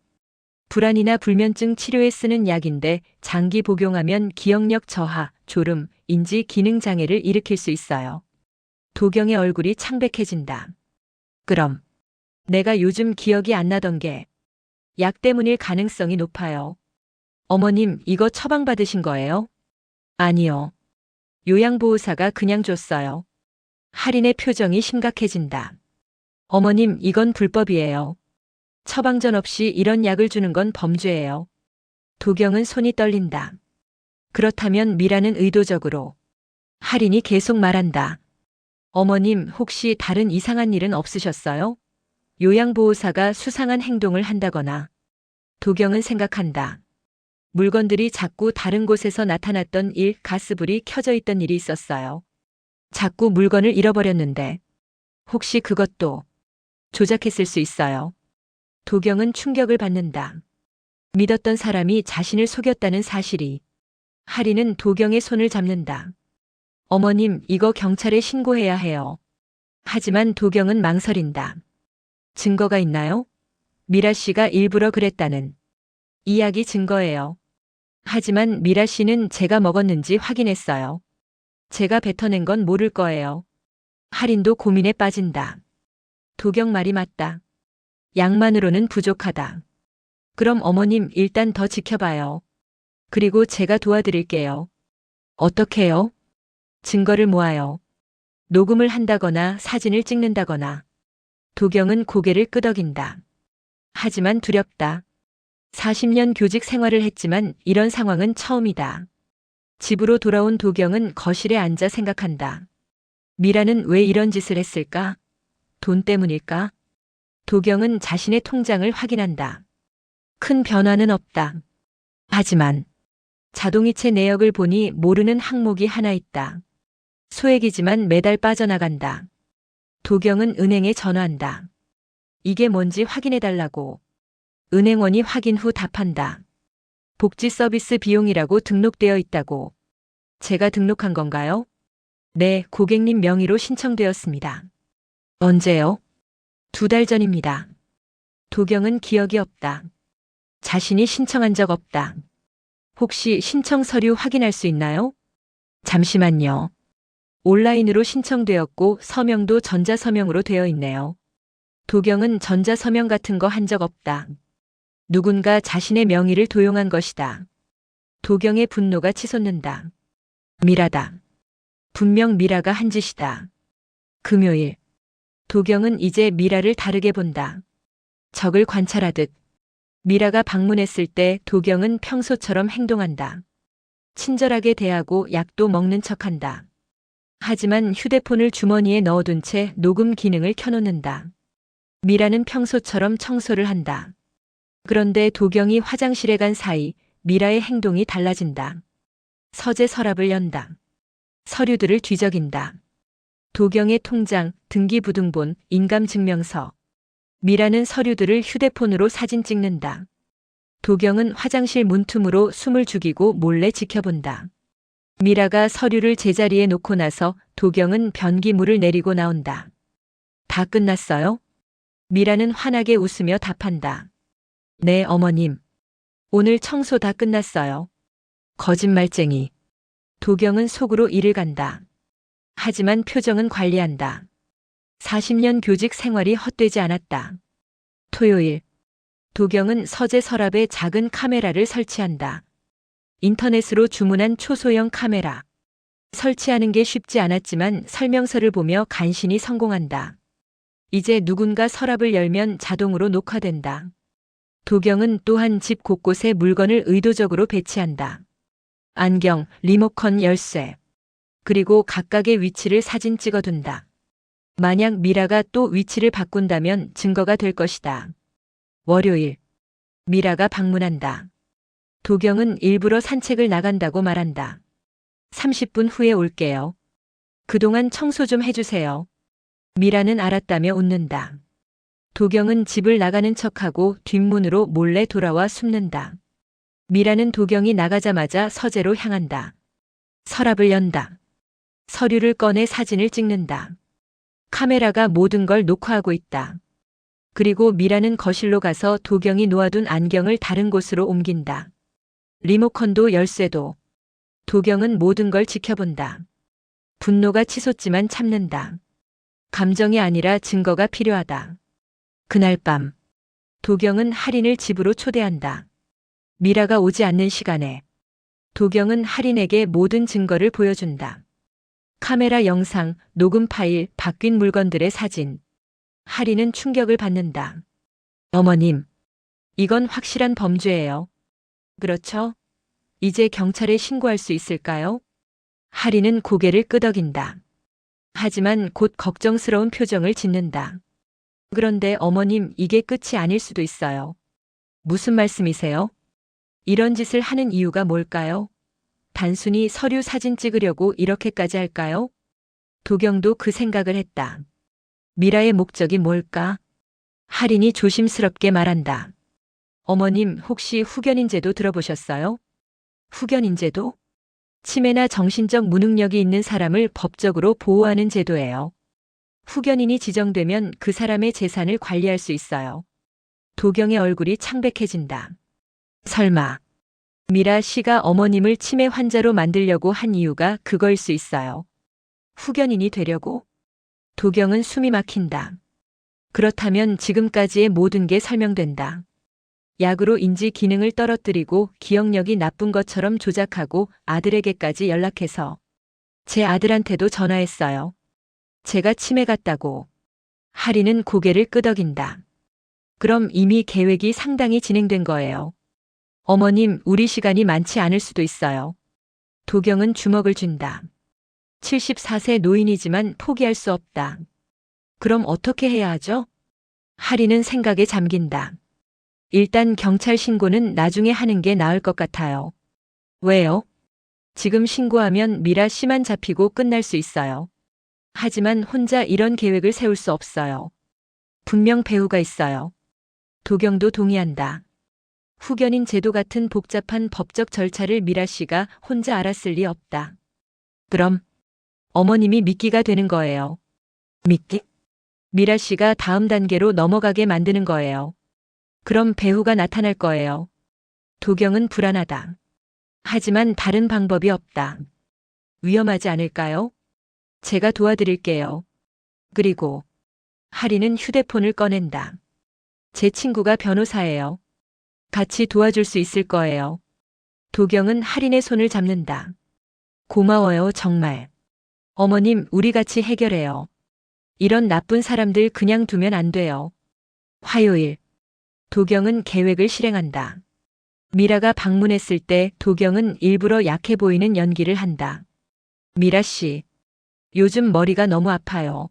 불안이나 불면증 치료에 쓰는 약인데 장기 복용하면 기억력 저하, 졸음, 인지 기능 장애를 일으킬 수 있어요. 도경의 얼굴이 창백해진다. 그럼 내가 요즘 기억이 안 나던 게 약 때문일 가능성이 높아요. 어머님, 이거 처방받으신 거예요? 아니요. 요양보호사가 그냥 줬어요. 할인의 표정이 심각해진다. 어머님, 이건 불법이에요. 처방전 없이 이런 약을 주는 건 범죄예요. 도경은 손이 떨린다. 그렇다면 미라는 의도적으로. 할인이 계속 말한다. 어머님, 혹시 다른 이상한 일은 없으셨어요? 요양보호사가 수상한 행동을 한다거나. 도경은 생각한다. 물건들이 자꾸 다른 곳에서 나타났던 일, 가스불이 켜져 있던 일이 있었어요. 자꾸 물건을 잃어버렸는데 혹시 그것도 조작했을 수 있어요. 도경은 충격을 받는다. 믿었던 사람이 자신을 속였다는 사실이. 할인은 도경의 손을 잡는다. 어머님, 이거 경찰에 신고해야 해요. 하지만 도경은 망설인다. 증거가 있나요? 미라 씨가 일부러 그랬다는 이야기 증거예요. 하지만 미라 씨는 제가 먹었는지 확인했어요. 제가 뱉어낸 건 모를 거예요. 할인도 고민에 빠진다. 도경 말이 맞다. 약만으로는 부족하다. 그럼 어머님 일단 더 지켜봐요. 그리고 제가 도와드릴게요. 어떻게요? 증거를 모아요. 녹음을 한다거나 사진을 찍는다거나. 도경은 고개를 끄덕인다. 하지만 두렵다. 40년 교직 생활을 했지만 이런 상황은 처음이다. 집으로 돌아온 도경은 거실에 앉아 생각한다. 미라는 왜 이런 짓을 했을까? 돈 때문일까? 도경은 자신의 통장을 확인한다. 큰 변화는 없다. 하지만 자동이체 내역을 보니 모르는 항목이 하나 있다. 소액이지만 매달 빠져나간다. 도경은 은행에 전화한다. 이게 뭔지 확인해달라고. 은행원이 확인 후 답한다. 복지 서비스 비용이라고 등록되어 있다고. 제가 등록한 건가요? 네, 고객님 명의로 신청되었습니다. 언제요? 2달 전입니다. 도경은 기억이 없다. 자신이 신청한 적 없다. 혹시 신청 서류 확인할 수 있나요? 잠시만요. 온라인으로 신청되었고 서명도 전자서명으로 되어 있네요. 도경은 전자서명 같은 거 한 적 없다. 누군가 자신의 명의를 도용한 것이다. 도경의 분노가 치솟는다. 미라다. 분명 미라가 한 짓이다. 금요일. 도경은 이제 미라를 다르게 본다. 적을 관찰하듯. 미라가 방문했을 때 도경은 평소처럼 행동한다. 친절하게 대하고 약도 먹는 척한다. 하지만 휴대폰을 주머니에 넣어둔 채 녹음 기능을 켜놓는다. 미라는 평소처럼 청소를 한다. 그런데 도경이 화장실에 간 사이 미라의 행동이 달라진다. 서재 서랍을 연다. 서류들을 뒤적인다. 도경의 통장, 등기부등본, 인감증명서. 미라는 서류들을 휴대폰으로 사진 찍는다. 도경은 화장실 문틈으로 숨을 죽이고 몰래 지켜본다. 미라가 서류를 제자리에 놓고 나서 도경은 변기물을 내리고 나온다. 다 끝났어요? 미라는 환하게 웃으며 답한다. 네, 어머님. 오늘 청소 다 끝났어요. 거짓말쟁이. 도경은 속으로 이를 간다. 하지만 표정은 관리한다. 40년 교직 생활이 헛되지 않았다. 토요일. 도경은 서재 서랍에 작은 카메라를 설치한다. 인터넷으로 주문한 초소형 카메라. 설치하는 게 쉽지 않았지만 설명서를 보며 간신히 성공한다. 이제 누군가 서랍을 열면 자동으로 녹화된다. 도경은 또한 집 곳곳에 물건을 의도적으로 배치한다. 안경, 리모컨 열쇠. 그리고 각각의 위치를 사진 찍어둔다. 만약 미라가 또 위치를 바꾼다면 증거가 될 것이다. 월요일. 미라가 방문한다. 도경은 일부러 산책을 나간다고 말한다. 30분 후에 올게요. 그동안 청소 좀 해주세요. 미라는 알았다며 웃는다. 도경은 집을 나가는 척하고 뒷문으로 몰래 돌아와 숨는다. 미라는 도경이 나가자마자 서재로 향한다. 서랍을 연다. 서류를 꺼내 사진을 찍는다. 카메라가 모든 걸 녹화하고 있다. 그리고 미라는 거실로 가서 도경이 놓아둔 안경을 다른 곳으로 옮긴다. 리모컨도 열쇠도. 도경은 모든 걸 지켜본다. 분노가 치솟지만 참는다. 감정이 아니라 증거가 필요하다. 그날 밤 도경은 할인을 집으로 초대한다. 미라가 오지 않는 시간에 도경은 할인에게 모든 증거를 보여준다. 카메라 영상, 녹음 파일, 바뀐 물건들의 사진. 할인은 충격을 받는다. 어머님, 이건 확실한 범죄예요. 그렇죠? 이제 경찰에 신고할 수 있을까요? 할인은 고개를 끄덕인다. 하지만 곧 걱정스러운 표정을 짓는다. 그런데 어머님, 이게 끝이 아닐 수도 있어요. 무슨 말씀이세요? 이런 짓을 하는 이유가 뭘까요? 단순히 서류 사진 찍으려고 이렇게까지 할까요? 도경도 그 생각을 했다. 미라의 목적이 뭘까? 할인이 조심스럽게 말한다. 어머님, 혹시 후견인제도 들어보셨어요? 후견인제도? 치매나 정신적 무능력이 있는 사람을 법적으로 보호하는 제도예요. 후견인이 지정되면 그 사람의 재산을 관리할 수 있어요. 도경의 얼굴이 창백해진다. 설마 미라 씨가 어머님을 치매 환자로 만들려고 한 이유가 그거일 수 있어요. 후견인이 되려고? 도경은 숨이 막힌다. 그렇다면 지금까지의 모든 게 설명된다. 약으로 인지 기능을 떨어뜨리고 기억력이 나쁜 것처럼 조작하고 아들에게까지 연락해서 제 아들한테도 전화했어요. 제가 치매 같다고. 할인은 고개를 끄덕인다. 그럼 이미 계획이 상당히 진행된 거예요. 어머님, 우리 시간이 많지 않을 수도 있어요. 도경은 주먹을 쥔다. 74세 노인이지만 포기할 수 없다. 그럼 어떻게 해야 하죠? 할인은 생각에 잠긴다. 일단 경찰 신고는 나중에 하는 게 나을 것 같아요. 왜요? 지금 신고하면 미라 씨만 잡히고 끝날 수 있어요. 하지만 혼자 이런 계획을 세울 수 없어요. 분명 배후가 있어요. 도경도 동의한다. 후견인 제도 같은 복잡한 법적 절차를 미라 씨가 혼자 알았을 리 없다. 그럼 어머님이 미끼가 되는 거예요. 미끼? 미라 씨가 다음 단계로 넘어가게 만드는 거예요. 그럼 배후가 나타날 거예요. 도경은 불안하다. 하지만 다른 방법이 없다. 위험하지 않을까요? 제가 도와드릴게요. 그리고 할인은 휴대폰을 꺼낸다. 제 친구가 변호사예요. 같이 도와줄 수 있을 거예요. 도경은 할인의 손을 잡는다. 고마워요, 정말. 어머님, 우리 같이 해결해요. 이런 나쁜 사람들 그냥 두면 안 돼요. 화요일, 도경은 계획을 실행한다. 미라가 방문했을 때 도경은 일부러 약해 보이는 연기를 한다. 미라 씨, 요즘 머리가 너무 아파요.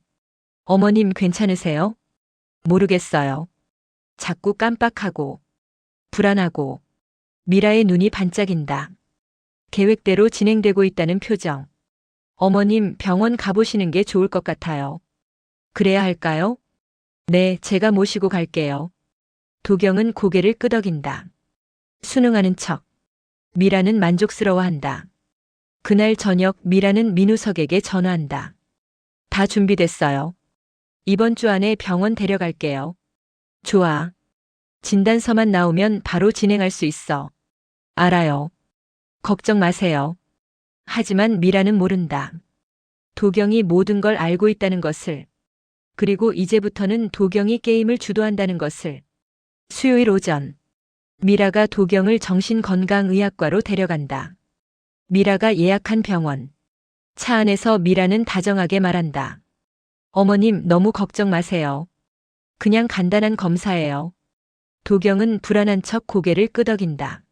어머님 괜찮으세요? 모르겠어요. 자꾸 깜빡하고, 불안하고, 미라의 눈이 반짝인다. 계획대로 진행되고 있다는 표정. 어머님, 병원 가보시는 게 좋을 것 같아요. 그래야 할까요? 네, 제가 모시고 갈게요. 도경은 고개를 끄덕인다. 순응하는 척. 미라는 만족스러워한다. 그날 저녁 미라는 민우석에게 전화한다. 다 준비됐어요. 이번 주 안에 병원 데려갈게요. 좋아. 진단서만 나오면 바로 진행할 수 있어. 알아요. 걱정 마세요. 하지만 미라는 모른다. 도경이 모든 걸 알고 있다는 것을. 그리고 이제부터는 도경이 게임을 주도한다는 것을. 수요일 오전. 미라가 도경을 정신건강의학과로 데려간다. 미라가 예약한 병원. 차 안에서 미라는 다정하게 말한다. 어머님, 너무 걱정 마세요. 그냥 간단한 검사예요. 도경은 불안한 척 고개를 끄덕인다.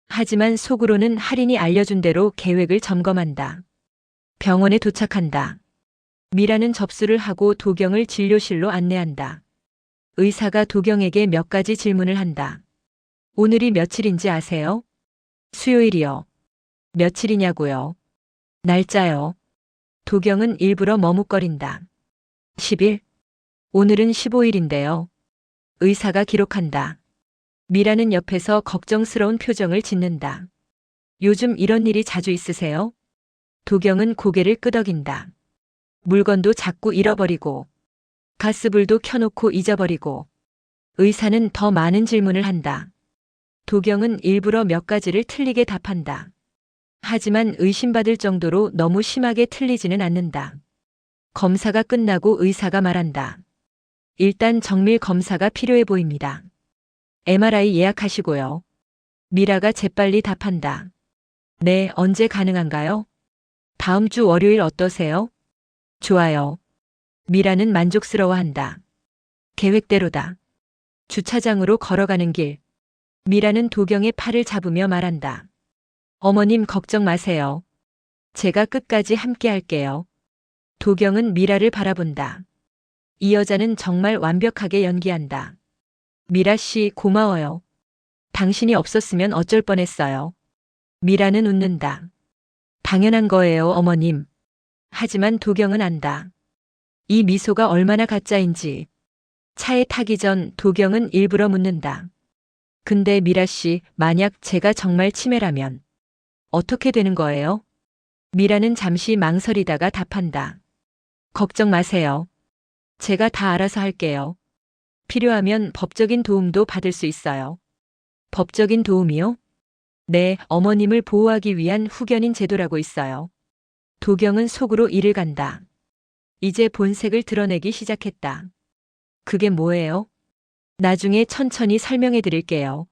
하지만 속으로는 할인이 알려준 대로 계획을 점검한다. 병원에 도착한다. 미라는 접수를 하고 도경을 진료실로 안내한다. 의사가 도경에게 몇 가지 질문을 한다. 오늘이 며칠인지 아세요? 수요일이요. 며칠이냐고요? 날짜요. 도경은 일부러 머뭇거린다. 10일? 오늘은 15일인데요. 의사가 기록한다. 미라는 옆에서 걱정스러운 표정을 짓는다. 요즘 이런 일이 자주 있으세요? 도경은 고개를 끄덕인다. 물건도 자꾸 잃어버리고, 가스불도 켜놓고 잊어버리고, 의사는 더 많은 질문을 한다. 도경은 일부러 몇 가지를 틀리게 답한다. 하지만 의심받을 정도로 너무 심하게 틀리지는 않는다. 검사가 끝나고 의사가 말한다. 일단 정밀 검사가 필요해 보입니다. MRI 예약하시고요. 미라가 재빨리 답한다. 네, 언제 가능한가요? 다음 주 월요일 어떠세요? 좋아요. 미라는 만족스러워한다. 계획대로다. 주차장으로 걸어가는 길. 미라는 도경의 팔을 잡으며 말한다. 어머님 걱정 마세요. 제가 끝까지 함께 할게요. 도경은 미라를 바라본다. 이 여자는 정말 완벽하게 연기한다. 미라 씨 고마워요. 당신이 없었으면 어쩔 뻔했어요. 미라는 웃는다. 당연한 거예요, 어머님. 하지만 도경은 안다. 이 미소가 얼마나 가짜인지. 차에 타기 전 도경은 일부러 묻는다. 근데 미라 씨, 만약 제가 정말 치매라면 어떻게 되는 거예요? 미라는 잠시 망설이다가 답한다. 걱정 마세요. 제가 다 알아서 할게요. 필요하면 법적인 도움도 받을 수 있어요. 법적인 도움이요? 네, 어머님을 보호하기 위한 후견인 제도라고 있어요. 도경은 속으로 이를 간다. 이제 본색을 드러내기 시작했다. 그게 뭐예요? 나중에 천천히 설명해 드릴게요.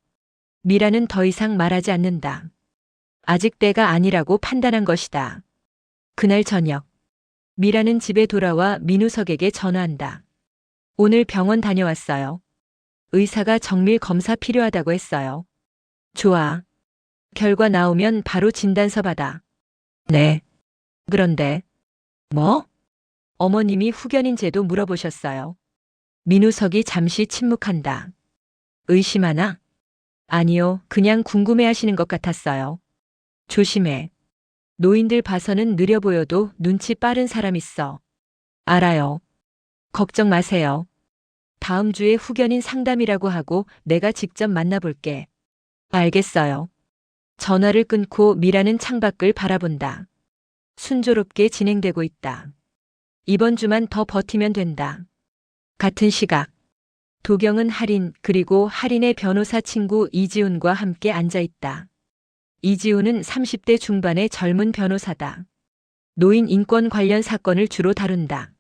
미라는 더 이상 말하지 않는다. 아직 때가 아니라고 판단한 것이다. 그날 저녁, 미라는 집에 돌아와 민우석에게 전화한다. 오늘 병원 다녀왔어요. 의사가 정밀 검사 필요하다고 했어요. 좋아. 결과 나오면 바로 진단서 받아. 네. 그런데, 뭐? 어머님이 후견인제도 물어보셨어요. 민우석이 잠시 침묵한다. 의심하나? 아니요, 그냥 궁금해 하시는 것 같았어요. 조심해. 노인들 봐서는 느려 보여도 눈치 빠른 사람 있어. 알아요. 걱정 마세요. 다음 주에 후견인 상담이라고 하고 내가 직접 만나볼게. 알겠어요. 전화를 끊고 미라는 창밖을 바라본다. 순조롭게 진행되고 있다. 이번 주만 더 버티면 된다. 같은 시각. 도경은 할인 그리고 할인의 변호사 친구 이지훈과 함께 앉아 있다. 이지훈은 30대 중반의 젊은 변호사다. 노인 인권 관련 사건을 주로 다룬다.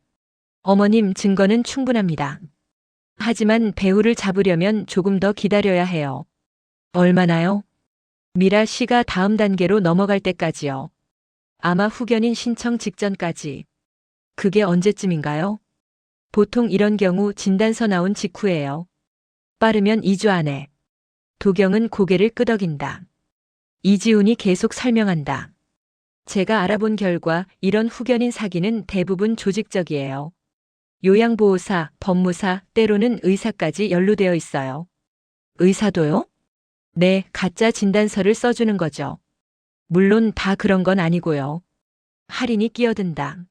어머님 증거는 충분합니다. 하지만 배우를 잡으려면 조금 더 기다려야 해요. 얼마나요? 미라 씨가 다음 단계로 넘어갈 때까지요. 아마 후견인 신청 직전까지. 그게 언제쯤인가요? 보통 이런 경우 진단서 나온 직후예요. 빠르면 2주 안에. 도경은 고개를 끄덕인다. 이지훈이 계속 설명한다. 제가 알아본 결과 이런 후견인 사기는 대부분 조직적이에요. 요양보호사, 법무사, 때로는 의사까지 연루되어 있어요. 의사도요? 네, 가짜 진단서를 써주는 거죠. 물론 다 그런 건 아니고요. 할인이 끼어든다.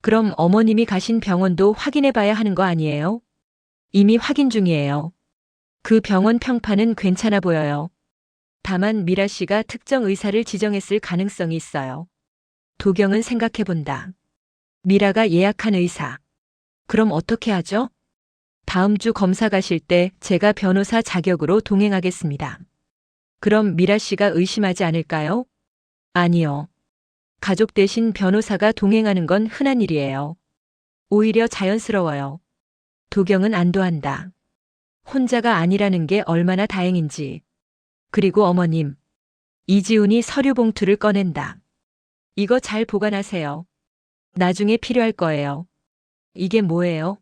그럼 어머님이 가신 병원도 확인해 봐야 하는 거 아니에요? 이미 확인 중이에요. 그 병원 평판은 괜찮아 보여요. 다만 미라 씨가 특정 의사를 지정했을 가능성이 있어요. 도경은 생각해 본다. 미라가 예약한 의사. 그럼 어떻게 하죠? 다음 주 검사 가실 때 제가 변호사 자격으로 동행하겠습니다. 그럼 미라 씨가 의심하지 않을까요? 아니요. 가족 대신 변호사가 동행하는 건 흔한 일이에요. 오히려 자연스러워요. 도경은 안도한다. 혼자가 아니라는 게 얼마나 다행인지. 그리고 어머님. 이지훈이 서류 봉투를 꺼낸다. 이거 잘 보관하세요. 나중에 필요할 거예요. 이게 뭐예요?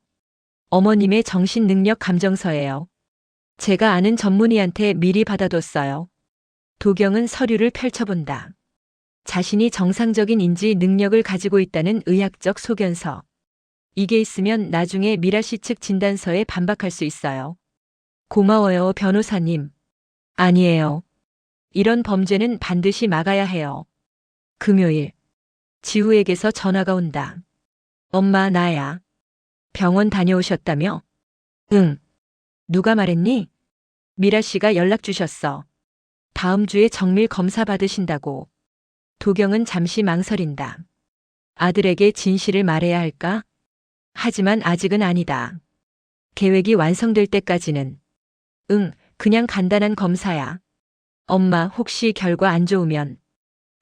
어머님의 정신능력 감정서예요. 제가 아는 전문의한테 미리 받아뒀어요. 도경은 서류를 펼쳐본다. 자신이 정상적인 인지 능력을 가지고 있다는 의학적 소견서. 이게 있으면 나중에 미라 씨 측 진단서에 반박할 수 있어요. 고마워요, 변호사님. 아니에요. 이런 범죄는 반드시 막아야 해요. 금요일. 지우에게서 전화가 온다. 엄마, 나야. 병원 다녀오셨다며? 응. 누가 말했니? 미라 씨가 연락 주셨어. 다음 주에 정밀 검사 받으신다고. 도경은 잠시 망설인다. 아들에게 진실을 말해야 할까? 하지만 아직은 아니다. 계획이 완성될 때까지는. 응, 그냥 간단한 검사야. 엄마, 혹시 결과 안 좋으면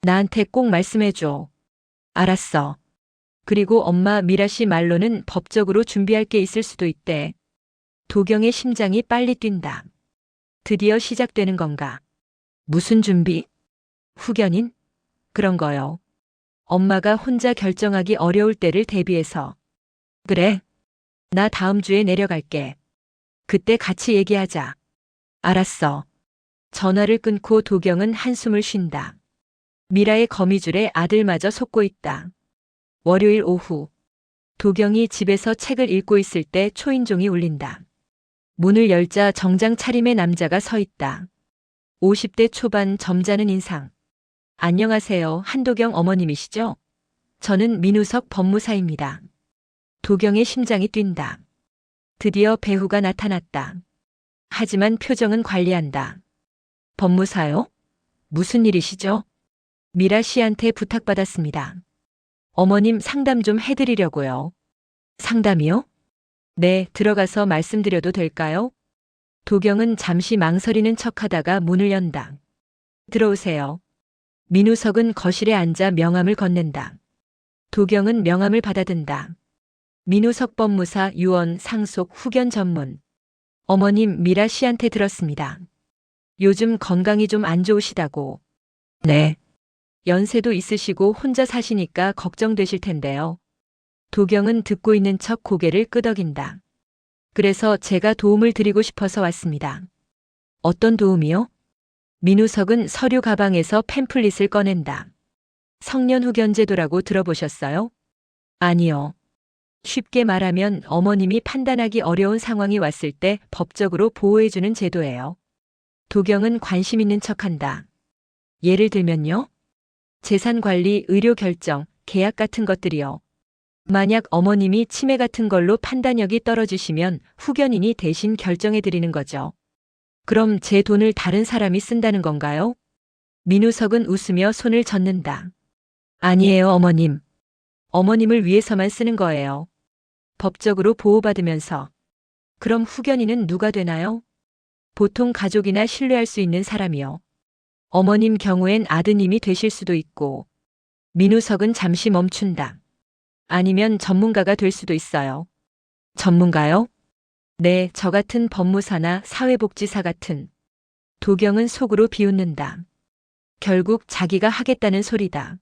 나한테 꼭 말씀해줘. 알았어. 그리고 엄마 미라 씨 말로는 법적으로 준비할 게 있을 수도 있대. 도경의 심장이 빨리 뛴다. 드디어 시작되는 건가? 무슨 준비? 후견인? 그런 거요. 엄마가 혼자 결정하기 어려울 때를 대비해서. 그래. 나 다음 주에 내려갈게. 그때 같이 얘기하자. 알았어. 전화를 끊고 도경은 한숨을 쉰다. 미라의 거미줄에 아들마저 속고 있다. 월요일 오후. 도경이 집에서 책을 읽고 있을 때 초인종이 울린다. 문을 열자 정장 차림의 남자가 서 있다. 50대 초반 점잖은 인상. 안녕하세요. 한도경 어머님이시죠? 저는 민우석 법무사입니다. 도경의 심장이 뛴다. 드디어 배후가 나타났다. 하지만 표정은 관리한다. 법무사요? 무슨 일이시죠? 미라 씨한테 부탁받았습니다. 어머님 상담 좀 해드리려고요. 상담이요? 네, 들어가서 말씀드려도 될까요? 도경은 잠시 망설이는 척하다가 문을 연다. 들어오세요. 민우석은 거실에 앉아 명함을 건넨다. 도경은 명함을 받아든다. 민우석 법무사 유언 상속 후견 전문. 어머님 미라 씨한테 들었습니다. 요즘 건강이 좀 안 좋으시다고. 네. 연세도 있으시고 혼자 사시니까 걱정되실 텐데요. 도경은 듣고 있는 척 고개를 끄덕인다. 그래서 제가 도움을 드리고 싶어서 왔습니다. 어떤 도움이요? 민우석은 서류 가방에서 팸플릿을 꺼낸다. 성년 후견 제도라고 들어보셨어요? 아니요. 쉽게 말하면 어머님이 판단하기 어려운 상황이 왔을 때 법적으로 보호해주는 제도예요. 도경은 관심 있는 척한다. 예를 들면요? 재산관리, 의료결정, 계약 같은 것들이요. 만약 어머님이 치매 같은 걸로 판단력이 떨어지시면 후견인이 대신 결정해드리는 거죠. 그럼 제 돈을 다른 사람이 쓴다는 건가요? 민우석은 웃으며 손을 젓는다. 아니에요, 어머님. 어머님을 위해서만 쓰는 거예요. 법적으로 보호받으면서. 그럼 후견인은 누가 되나요? 보통 가족이나 신뢰할 수 있는 사람이요. 어머님 경우엔 아드님이 되실 수도 있고. 민우석은 잠시 멈춘다. 아니면 전문가가 될 수도 있어요. 전문가요? 네, 저 같은 법무사나 사회복지사 같은. 도경은 속으로 비웃는다. 결국 자기가 하겠다는 소리다.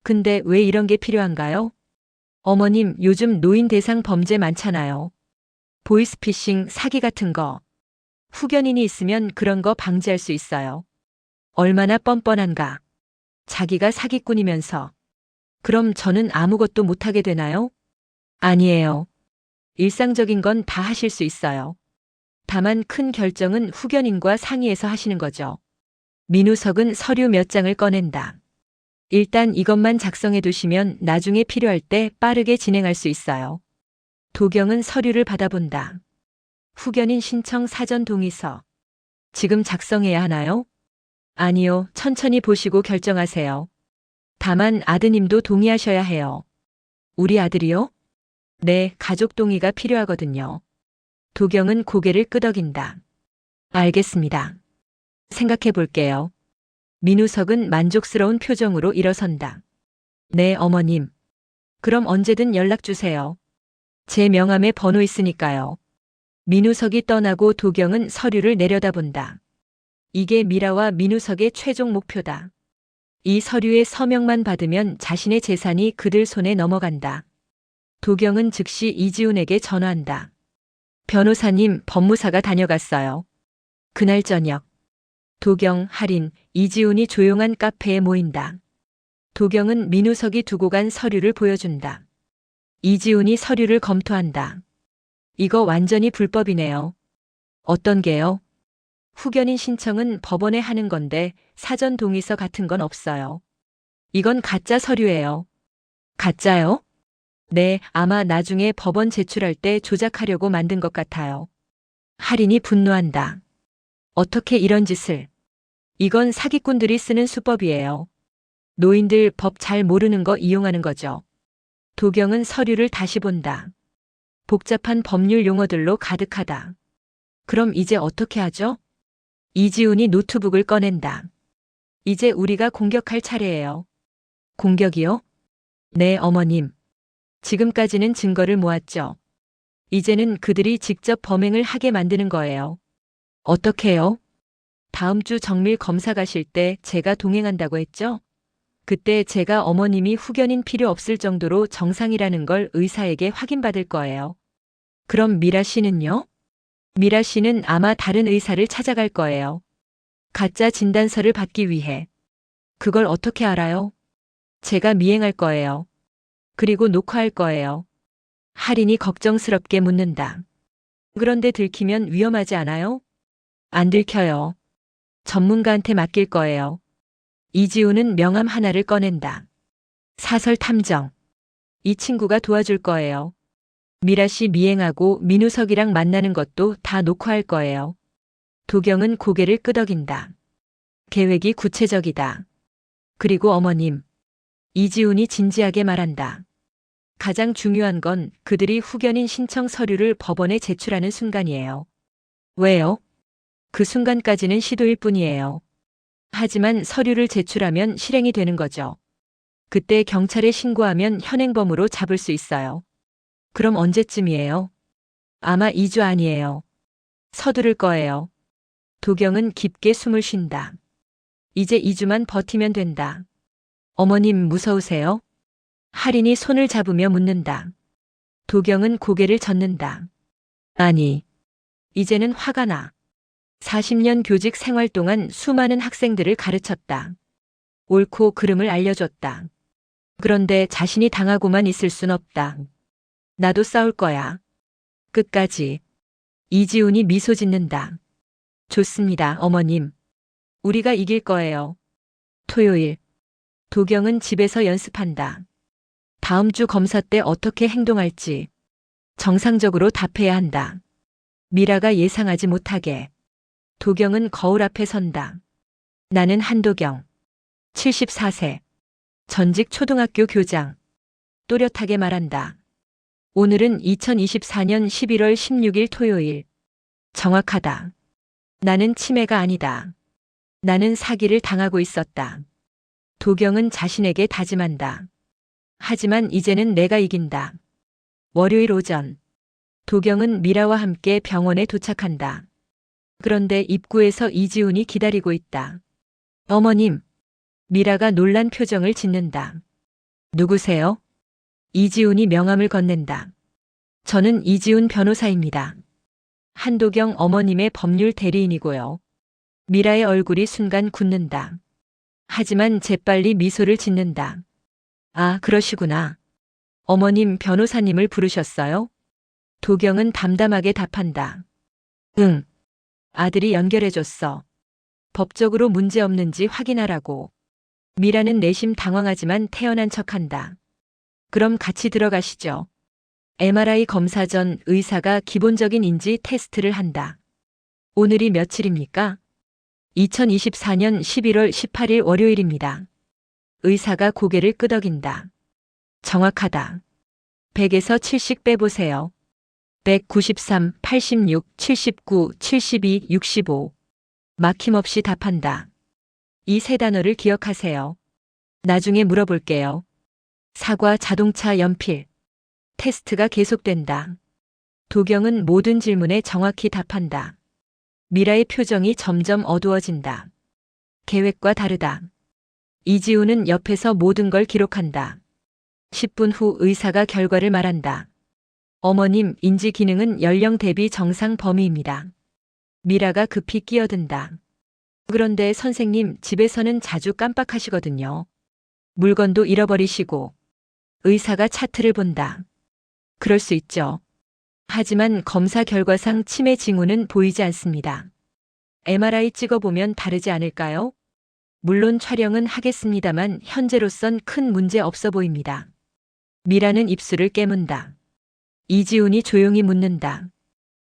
근데 왜 이런 게 필요한가요? 어머님, 요즘 노인 대상 범죄 많잖아요. 보이스피싱, 사기 같은 거. 후견인이 있으면 그런 거 방지할 수 있어요. 얼마나 뻔뻔한가. 자기가 사기꾼이면서. 그럼 저는 아무것도 못하게 되나요? 아니에요. 일상적인 건 다 하실 수 있어요. 다만 큰 결정은 후견인과 상의해서 하시는 거죠. 민우석은 서류 몇 장을 꺼낸다. 일단 이것만 작성해 두시면 나중에 필요할 때 빠르게 진행할 수 있어요. 도경은 서류를 받아본다. 후견인 신청 사전 동의서. 지금 작성해야 하나요? 아니요, 천천히 보시고 결정하세요. 다만 아드님도 동의하셔야 해요. 우리 아들이요? 네, 가족 동의가 필요하거든요. 도경은 고개를 끄덕인다. 알겠습니다. 생각해 볼게요. 민우석은 만족스러운 표정으로 일어선다. 네, 어머님. 그럼 언제든 연락 주세요. 제 명함에 번호 있으니까요. 민우석이 떠나고 도경은 서류를 내려다본다. 이게 미라와 민우석의 최종 목표다. 이 서류의 서명만 받으면 자신의 재산이 그들 손에 넘어간다. 도경은 즉시 이지훈에게 전화한다. 변호사님, 법무사가 다녀갔어요. 그날 저녁. 도경, 할인, 이지훈이 조용한 카페에 모인다. 도경은 민우석이 두고 간 서류를 보여준다. 이지훈이 서류를 검토한다. 이거 완전히 불법이네요. 어떤 게요? 후견인 신청은 법원에 하는 건데 사전 동의서 같은 건 없어요. 이건 가짜 서류예요. 가짜요? 네, 아마 나중에 법원 제출할 때 조작하려고 만든 것 같아요. 할인이 분노한다. 어떻게 이런 짓을? 이건 사기꾼들이 쓰는 수법이에요. 노인들 법 잘 모르는 거 이용하는 거죠. 도경은 서류를 다시 본다. 복잡한 법률 용어들로 가득하다. 그럼 이제 어떻게 하죠? 이지훈이 노트북을 꺼낸다. 이제 우리가 공격할 차례예요. 공격이요? 네, 어머님. 지금까지는 증거를 모았죠. 이제는 그들이 직접 범행을 하게 만드는 거예요. 어떻게요? 다음 주 정밀 검사 가실 때 제가 동행한다고 했죠? 그때 제가 어머님이 후견인 필요 없을 정도로 정상이라는 걸 의사에게 확인받을 거예요. 그럼 미라 씨는요? 미라 씨는 아마 다른 의사를 찾아갈 거예요. 가짜 진단서를 받기 위해. 그걸 어떻게 알아요? 제가 미행할 거예요. 그리고 녹화할 거예요. 할인이 걱정스럽게 묻는다. 그런데 들키면 위험하지 않아요? 안 들켜요. 전문가한테 맡길 거예요. 이지우는 명함 하나를 꺼낸다. 사설 탐정. 이 친구가 도와줄 거예요. 미라 씨 미행하고 민우석이랑 만나는 것도 다 녹화할 거예요. 도경은 고개를 끄덕인다. 계획이 구체적이다. 그리고 어머님. 이지훈이 진지하게 말한다. 가장 중요한 건 그들이 후견인 신청 서류를 법원에 제출하는 순간이에요. 왜요? 그 순간까지는 시도일 뿐이에요. 하지만 서류를 제출하면 실행이 되는 거죠. 그때 경찰에 신고하면 현행범으로 잡을 수 있어요. 그럼 언제쯤이에요? 아마 2주 안이에요. 서두를 거예요. 도경은 깊게 숨을 쉰다. 이제 2주만 버티면 된다. 어머님 무서우세요? 할인이 손을 잡으며 묻는다. 도경은 고개를 젓는다. 아니, 이제는 화가 나. 40년 교직 생활 동안 수많은 학생들을 가르쳤다. 옳고 그름을 알려줬다. 그런데 자신이 당하고만 있을 순 없다. 나도 싸울 거야. 끝까지. 이지훈이 미소 짓는다. 좋습니다, 어머님. 우리가 이길 거예요. 토요일. 도경은 집에서 연습한다. 다음 주 검사 때 어떻게 행동할지 정상적으로 답해야 한다. 미라가 예상하지 못하게. 도경은 거울 앞에 선다. 나는 한도경. 74세. 전직 초등학교 교장. 또렷하게 말한다. 오늘은 2024년 11월 16일 토요일. 정확하다. 나는 치매가 아니다. 나는 사기를 당하고 있었다. 도경은 자신에게 다짐한다. 하지만 이제는 내가 이긴다. 월요일 오전. 도경은 미라와 함께 병원에 도착한다. 그런데 입구에서 이지훈이 기다리고 있다. 어머님. 미라가 놀란 표정을 짓는다. 누구세요? 이지훈이 명함을 건넨다. 저는 이지훈 변호사입니다. 한도경 어머님의 법률 대리인이고요. 미라의 얼굴이 순간 굳는다. 하지만 재빨리 미소를 짓는다. 아, 그러시구나. 어머님 변호사님을 부르셨어요? 도경은 담담하게 답한다. 응. 아들이 연결해줬어. 법적으로 문제 없는지 확인하라고. 미라는 내심 당황하지만 태연한 척한다. 그럼 같이 들어가시죠. MRI 검사 전 의사가 기본적인 인지 테스트를 한다. 오늘이 며칠입니까? 2024년 11월 18일 월요일입니다. 의사가 고개를 끄덕인다. 정확하다. 100에서 70 빼보세요. 193, 86, 79, 72, 65. 막힘없이 답한다. 이 세 단어를 기억하세요. 나중에 물어볼게요. 사과, 자동차, 연필. 테스트가 계속된다. 도경은 모든 질문에 정확히 답한다. 미라의 표정이 점점 어두워진다. 계획과 다르다. 이지우는 옆에서 모든 걸 기록한다. 10분 후 의사가 결과를 말한다. 어머님, 인지 기능은 연령 대비 정상 범위입니다. 미라가 급히 끼어든다. 그런데 선생님, 집에서는 자주 깜빡하시거든요. 물건도 잃어버리시고. 의사가 차트를 본다. 그럴 수 있죠. 하지만 검사 결과상 치매 징후는 보이지 않습니다. MRI 찍어보면 다르지 않을까요? 물론 촬영은 하겠습니다만 현재로선 큰 문제 없어 보입니다. 미라는 입술을 깨문다. 이지훈이 조용히 묻는다.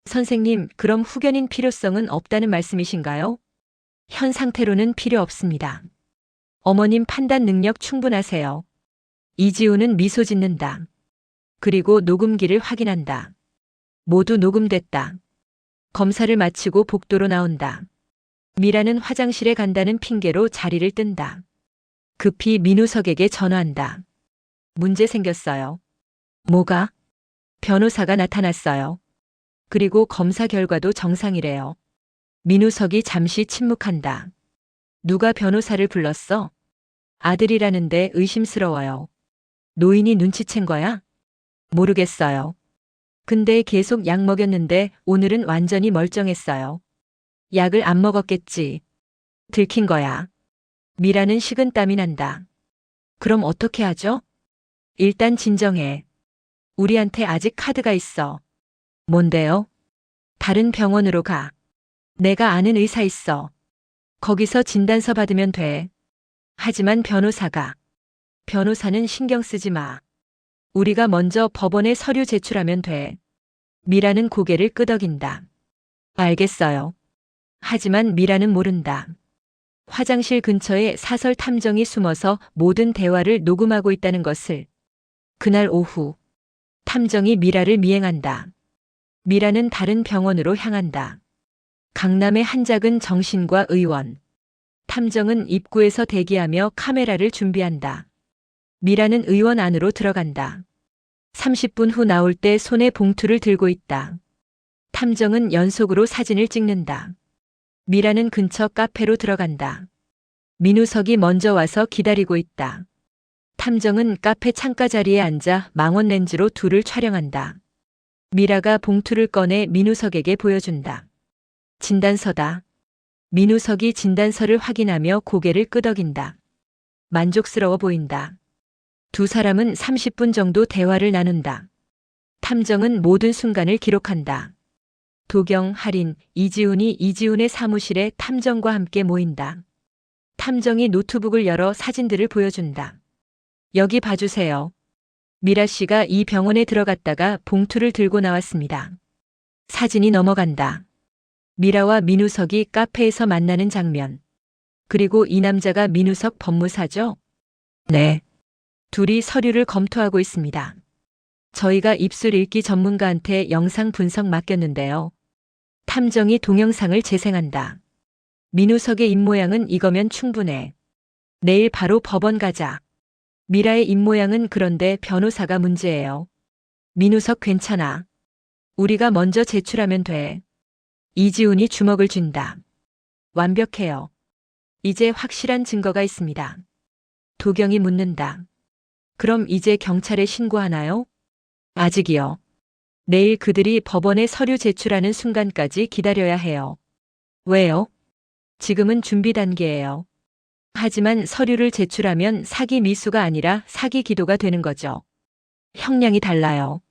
선생님, 그럼 후견인 필요성은 없다는 말씀이신가요? 현 상태로는 필요 없습니다. 어머님 판단 능력 충분하세요. 이지훈은 미소 짓는다. 그리고 녹음기를 확인한다. 모두 녹음됐다. 검사를 마치고 복도로 나온다. 미라는 화장실에 간다는 핑계로 자리를 뜬다. 급히 민우석에게 전화한다. 문제 생겼어요. 뭐가? 변호사가 나타났어요. 그리고 검사 결과도 정상이래요. 민우석이 잠시 침묵한다. 누가 변호사를 불렀어? 아들이라는데 의심스러워요. 노인이 눈치챈 거야? 모르겠어요. 근데 계속 약 먹였는데 오늘은 완전히 멀쩡했어요. 약을 안 먹었겠지. 들킨 거야. 미라는 식은땀이 난다. 그럼 어떻게 하죠? 일단 진정해. 우리한테 아직 카드가 있어. 뭔데요? 다른 병원으로 가. 내가 아는 의사 있어. 거기서 진단서 받으면 돼. 하지만 변호사는 신경 쓰지 마. 우리가 먼저 법원에 서류 제출하면 돼. 미라는 고개를 끄덕인다. 알겠어요. 하지만 미라는 모른다. 화장실 근처에 사설 탐정이 숨어서 모든 대화를 녹음하고 있다는 것을. 그날 오후, 탐정이 미라를 미행한다. 미라는 다른 병원으로 향한다. 강남의 한 작은 정신과 의원. 탐정은 입구에서 대기하며 카메라를 준비한다. 미라는 의원 안으로 들어간다. 30분 후 나올 때 손에 봉투를 들고 있다. 탐정은 연속으로 사진을 찍는다. 미라는 근처 카페로 들어간다. 민우석이 먼저 와서 기다리고 있다. 탐정은 카페 창가 자리에 앉아 망원 렌즈로 둘을 촬영한다. 미라가 봉투를 꺼내 민우석에게 보여준다. 진단서다. 민우석이 진단서를 확인하며 고개를 끄덕인다. 만족스러워 보인다. 두 사람은 30분 정도 대화를 나눈다. 탐정은 모든 순간을 기록한다. 도경, 할인, 이지훈이 이지훈의 사무실에 탐정과 함께 모인다. 탐정이 노트북을 열어 사진들을 보여준다. 여기 봐주세요. 미라 씨가 이 병원에 들어갔다가 봉투를 들고 나왔습니다. 사진이 넘어간다. 미라와 민우석이 카페에서 만나는 장면. 그리고 이 남자가 민우석 법무사죠? 네. 둘이 서류를 검토하고 있습니다. 저희가 입술 읽기 전문가한테 영상 분석 맡겼는데요. 탐정이 동영상을 재생한다. 민우석의 입모양은 이거면 충분해. 내일 바로 법원 가자. 미라의 입모양은 그런데 변호사가 문제예요. 민우석 괜찮아. 우리가 먼저 제출하면 돼. 이지훈이 주먹을 쥔다. 완벽해요. 이제 확실한 증거가 있습니다. 도경이 묻는다. 그럼 이제 경찰에 신고하나요? 아직이요. 내일 그들이 법원에 서류 제출하는 순간까지 기다려야 해요. 왜요? 지금은 준비 단계예요. 하지만 서류를 제출하면 사기 미수가 아니라 사기 기도가 되는 거죠. 형량이 달라요.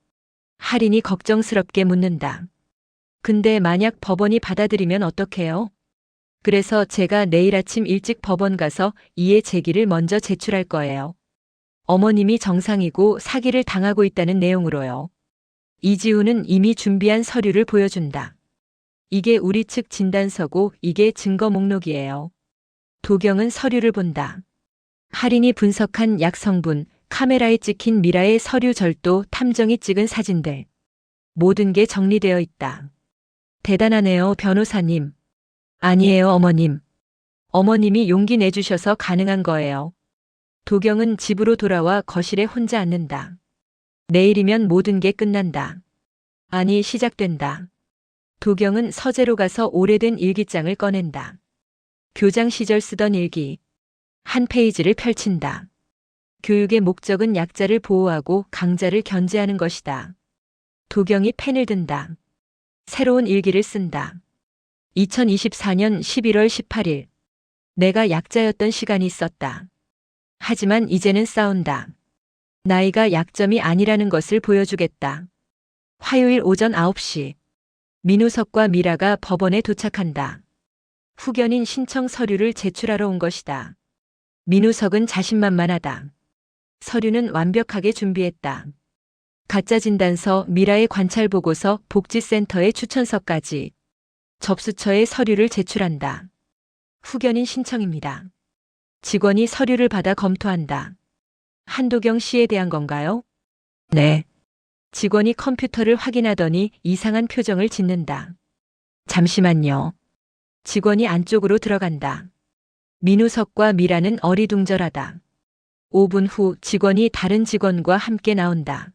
할인이 걱정스럽게 묻는다. 근데 만약 법원이 받아들이면 어떡해요? 그래서 제가 내일 아침 일찍 법원 가서 이의 제기를 먼저 제출할 거예요. 어머님이 정상이고 사기를 당하고 있다는 내용으로요. 이지훈은 이미 준비한 서류를 보여준다. 이게 우리 측 진단서고 이게 증거 목록이에요. 도경은 서류를 본다. 할인이 분석한 약 성분, 카메라에 찍힌 미라의 서류 절도, 탐정이 찍은 사진들. 모든 게 정리되어 있다. 대단하네요, 변호사님. 아니에요, 어머님. 어머님이 용기 내주셔서 가능한 거예요. 도경은 집으로 돌아와 거실에 혼자 앉는다. 내일이면 모든 게 끝난다. 아니, 시작된다. 도경은 서재로 가서 오래된 일기장을 꺼낸다. 교장 시절 쓰던 일기. 한 페이지를 펼친다. 교육의 목적은 약자를 보호하고 강자를 견제하는 것이다. 도경이 펜을 든다. 새로운 일기를 쓴다. 2024년 11월 18일. 내가 약자였던 시간이 있었다. 하지만 이제는 싸운다. 나이가 약점이 아니라는 것을 보여주겠다. 화요일 오전 9시. 민우석과 미라가 법원에 도착한다. 후견인 신청 서류를 제출하러 온 것이다. 민우석은 자신만만하다. 서류는 완벽하게 준비했다. 가짜 진단서, 미라의 관찰 보고서, 복지센터의 추천서까지. 접수처에 서류를 제출한다. 후견인 신청입니다. 직원이 서류를 받아 검토한다. 한도경 씨에 대한 건가요? 네. 직원이 컴퓨터를 확인하더니 이상한 표정을 짓는다. 잠시만요. 직원이 안쪽으로 들어간다. 민우석과 미라는 어리둥절하다. 5분 후 직원이 다른 직원과 함께 나온다.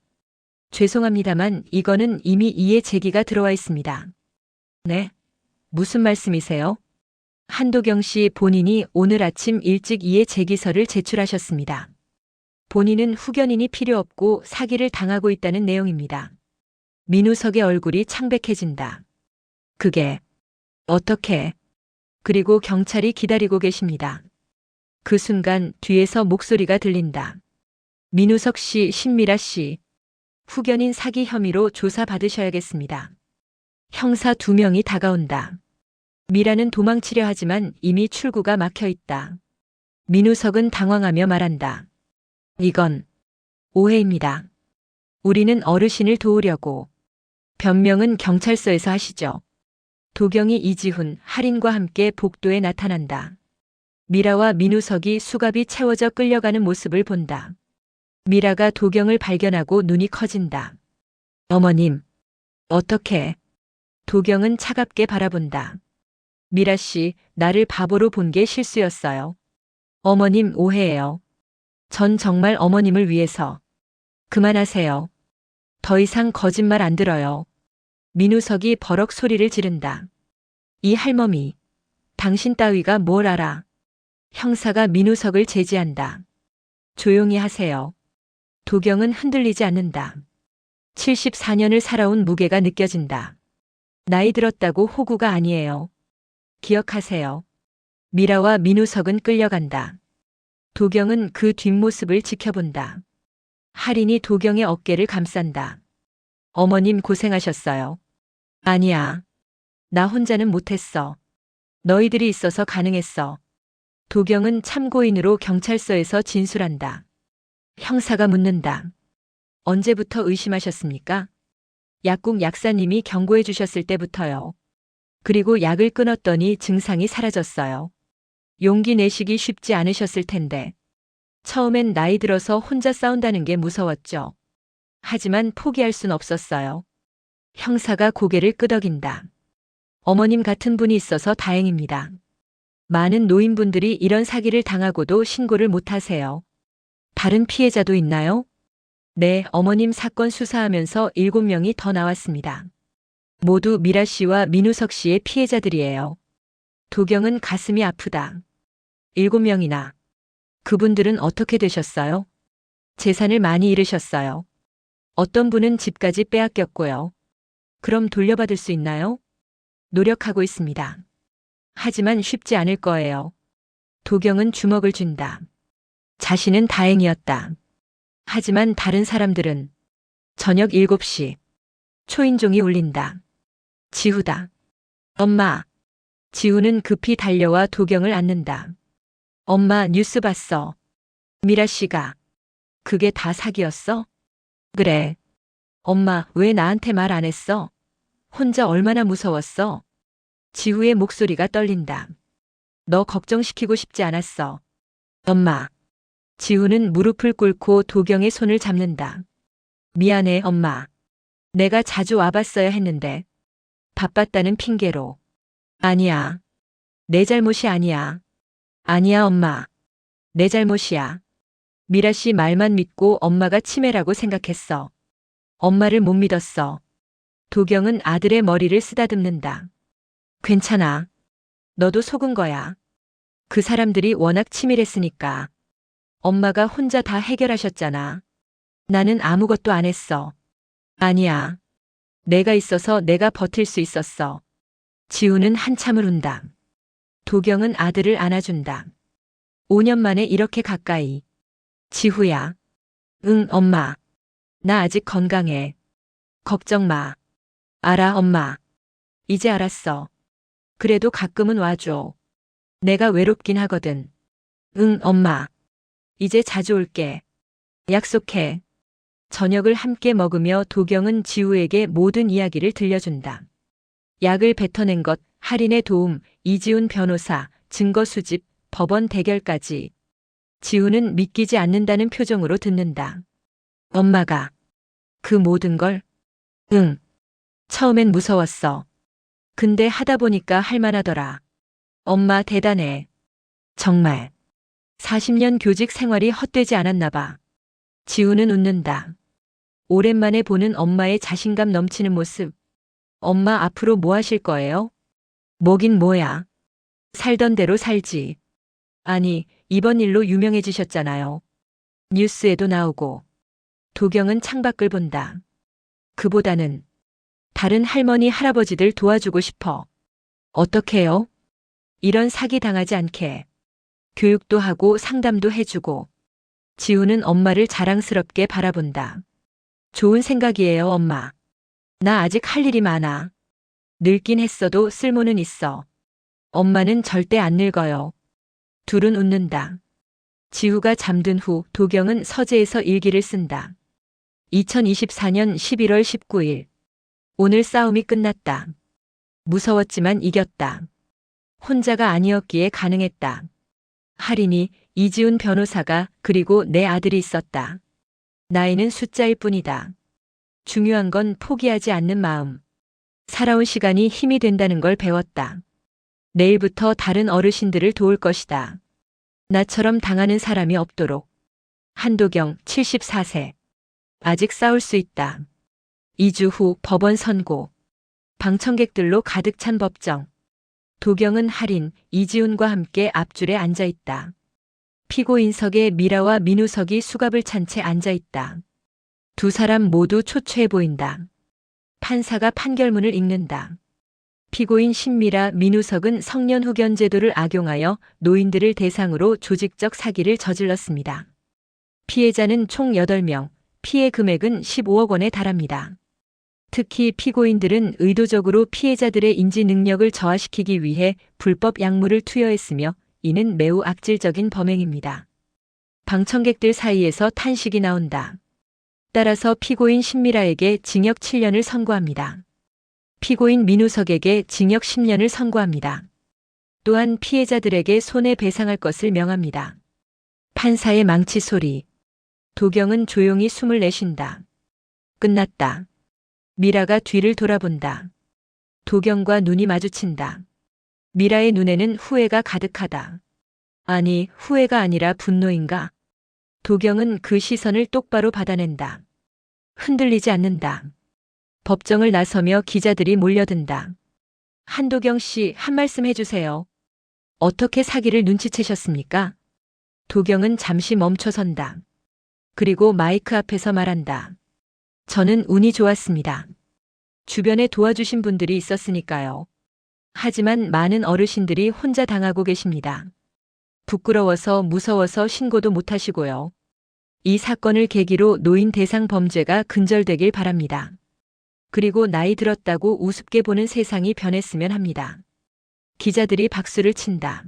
죄송합니다만 이거는 이미 이해 제기가 들어와 있습니다. 네? 무슨 말씀이세요? 한도경 씨 본인이 오늘 아침 일찍 이해 제기서를 제출하셨습니다. 본인은 후견인이 필요 없고 사기를 당하고 있다는 내용입니다. 민우석의 얼굴이 창백해진다. 그게 어떻게? 그리고 경찰이 기다리고 계십니다. 그 순간 뒤에서 목소리가 들린다. 민우석 씨, 신미라 씨. 후견인 사기 혐의로 조사받으셔야겠습니다. 형사 2명이 다가온다. 미라는 도망치려 하지만 이미 출구가 막혀 있다. 민우석은 당황하며 말한다. 이건 오해입니다. 우리는 어르신을 도우려고. 변명은 경찰서에서 하시죠. 도경이 이지훈, 할인과 함께 복도에 나타난다. 미라와 민우석이 수갑이 채워져 끌려가는 모습을 본다. 미라가 도경을 발견하고 눈이 커진다. 어머님, 어떻게? 도경은 차갑게 바라본다. 미라 씨, 나를 바보로 본 게 실수였어요. 어머님 오해예요. 전 정말 어머님을 위해서. 그만하세요. 더 이상 거짓말 안 들어요. 민우석이 버럭 소리를 지른다. 이 할멈이. 당신 따위가 뭘 알아. 형사가 민우석을 제지한다. 조용히 하세요. 도경은 흔들리지 않는다. 74년을 살아온 무게가 느껴진다. 나이 들었다고 호구가 아니에요. 기억하세요. 미라와 민우석은 끌려간다. 도경은 그 뒷모습을 지켜본다. 할인이 도경의 어깨를 감싼다. 어머님 고생하셨어요. 아니야. 나 혼자는 못했어. 너희들이 있어서 가능했어. 도경은 참고인으로 경찰서에서 진술한다. 형사가 묻는다. 언제부터 의심하셨습니까? 약국 약사님이 경고해 주셨을 때부터요. 그리고 약을 끊었더니 증상이 사라졌어요. 용기 내시기 쉽지 않으셨을 텐데. 처음엔 나이 들어서 혼자 싸운다는 게 무서웠죠. 하지만 포기할 순 없었어요. 형사가 고개를 끄덕인다. 어머님 같은 분이 있어서 다행입니다. 많은 노인분들이 이런 사기를 당하고도 신고를 못 하세요. 다른 피해자도 있나요? 네, 어머님 사건 수사하면서 7명이 더 나왔습니다. 모두 미라 씨와 민우석 씨의 피해자들이에요. 도경은 가슴이 아프다. 7명이나. 그분들은 어떻게 되셨어요? 재산을 많이 잃으셨어요. 어떤 분은 집까지 빼앗겼고요. 그럼 돌려받을 수 있나요? 노력하고 있습니다. 하지만 쉽지 않을 거예요. 도경은 주먹을 쥔다. 자신은 다행이었다. 하지만 다른 사람들은 저녁 7시 초인종이 울린다. 지우다. 엄마. 지우는 급히 달려와 도경을 안는다. 엄마 뉴스 봤어. 미라 씨가. 그게 다 사기였어? 그래. 엄마 왜 나한테 말 안 했어? 혼자 얼마나 무서웠어? 지우의 목소리가 떨린다. 너 걱정시키고 싶지 않았어. 엄마. 지우는 무릎을 꿇고 도경의 손을 잡는다. 미안해, 엄마. 내가 자주 와봤어야 했는데. 바빴다는 핑계로. 아니야. 내 잘못이 아니야. 아니야, 엄마. 내 잘못이야. 미라 씨 말만 믿고 엄마가 치매라고 생각했어. 엄마를 못 믿었어. 도경은 아들의 머리를 쓰다듬는다. 괜찮아. 너도 속은 거야. 그 사람들이 워낙 치밀했으니까. 엄마가 혼자 다 해결하셨잖아. 나는 아무것도 안 했어. 아니야. 내가 있어서 내가 버틸 수 있었어. 지우는 한참을 운다. 도경은 아들을 안아준다. 5년 만에 이렇게 가까이. 지후야. 응, 엄마. 나 아직 건강해. 걱정 마. 알아, 엄마. 이제 알았어. 그래도 가끔은 와줘. 내가 외롭긴 하거든. 응, 엄마. 이제 자주 올게. 약속해. 저녁을 함께 먹으며 도경은 지우에게 모든 이야기를 들려준다. 약을 뱉어낸 것, 할인의 도움, 이지훈 변호사, 증거 수집, 법원 대결까지. 지우는 믿기지 않는다는 표정으로 듣는다. 엄마가 그 모든 걸? 응. 처음엔 무서웠어. 근데 하다 보니까 할만하더라. 엄마 대단해. 정말. 40년 교직 생활이 헛되지 않았나 봐. 지우는 웃는다. 오랜만에 보는 엄마의 자신감 넘치는 모습. 엄마 앞으로 뭐 하실 거예요? 뭐긴 뭐야. 살던 대로 살지. 아니, 이번 일로 유명해지셨잖아요. 뉴스에도 나오고. 도경은 창밖을 본다. 그보다는 다른 할머니, 할아버지들 도와주고 싶어. 어떻게요? 이런 사기 당하지 않게. 교육도 하고 상담도 해주고. 지우는 엄마를 자랑스럽게 바라본다. 좋은 생각이에요, 엄마. 나 아직 할 일이 많아. 늙긴 했어도 쓸모는 있어. 엄마는 절대 안 늙어요. 둘은 웃는다. 지우가 잠든 후 도경은 서재에서 일기를 쓴다. 2024년 11월 19일. 오늘 싸움이 끝났다. 무서웠지만 이겼다. 혼자가 아니었기에 가능했다. 할인이, 이지훈 변호사가, 그리고 내 아들이 있었다. 나이는 숫자일 뿐이다. 중요한 건 포기하지 않는 마음. 살아온 시간이 힘이 된다는 걸 배웠다. 내일부터 다른 어르신들을 도울 것이다. 나처럼 당하는 사람이 없도록. 한도경, 74세. 아직 싸울 수 있다. 2주 후 법원 선고. 방청객들로 가득 찬 법정. 도경은 할인, 이지훈과 함께 앞줄에 앉아 있다. 피고인석에 미라와 민우석이 수갑을 찬 채 앉아 있다. 두 사람 모두 초췌해 보인다. 판사가 판결문을 읽는다. 피고인 신미라, 민우석은 성년후견 제도를 악용하여 노인들을 대상으로 조직적 사기를 저질렀습니다. 피해자는 총 8명, 피해 금액은 15억 원에 달합니다. 특히 피고인들은 의도적으로 피해자들의 인지 능력을 저하시키기 위해 불법 약물을 투여했으며 이는 매우 악질적인 범행입니다. 방청객들 사이에서 탄식이 나온다. 따라서 피고인 신미라에게 징역 7년을 선고합니다. 피고인 민우석에게 징역 10년을 선고합니다. 또한 피해자들에게 손해배상할 것을 명합니다. 판사의 망치 소리. 도경은 조용히 숨을 내쉰다. 끝났다. 미라가 뒤를 돌아본다. 도경과 눈이 마주친다. 미라의 눈에는 후회가 가득하다. 아니, 후회가 아니라 분노인가? 도경은 그 시선을 똑바로 받아낸다. 흔들리지 않는다. 법정을 나서며 기자들이 몰려든다. 한도경 씨, 한 말씀 해주세요. 어떻게 사기를 눈치채셨습니까? 도경은 잠시 멈춰선다. 그리고 마이크 앞에서 말한다. 저는 운이 좋았습니다. 주변에 도와주신 분들이 있었으니까요. 하지만 많은 어르신들이 혼자 당하고 계십니다. 부끄러워서 무서워서 신고도 못하시고요. 이 사건을 계기로 노인 대상 범죄가 근절되길 바랍니다. 그리고 나이 들었다고 우습게 보는 세상이 변했으면 합니다. 기자들이 박수를 친다.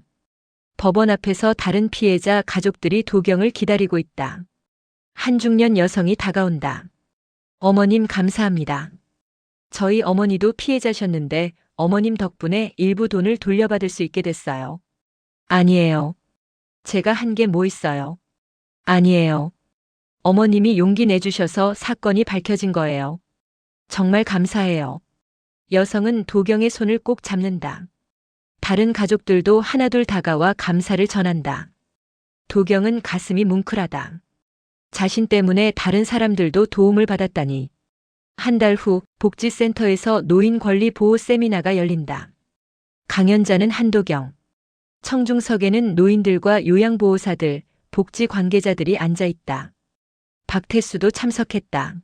법원 앞에서 다른 피해자 가족들이 도경을 기다리고 있다. 한 중년 여성이 다가온다. 어머님 감사합니다. 저희 어머니도 피해자셨는데 어머님 덕분에 일부 돈을 돌려받을 수 있게 됐어요. 아니에요. 제가 한 게 뭐 있어요. 아니에요. 어머님이 용기 내주셔서 사건이 밝혀진 거예요. 정말 감사해요. 여성은 도경의 손을 꼭 잡는다. 다른 가족들도 하나둘 다가와 감사를 전한다. 도경은 가슴이 뭉클하다. 자신 때문에 다른 사람들도 도움을 받았다니. 한 달 후 복지센터에서 노인 권리 보호 세미나가 열린다. 강연자는 한도경. 청중석에는 노인들과 요양보호사들, 복지 관계자들이 앉아 있다. 박태수도 참석했다.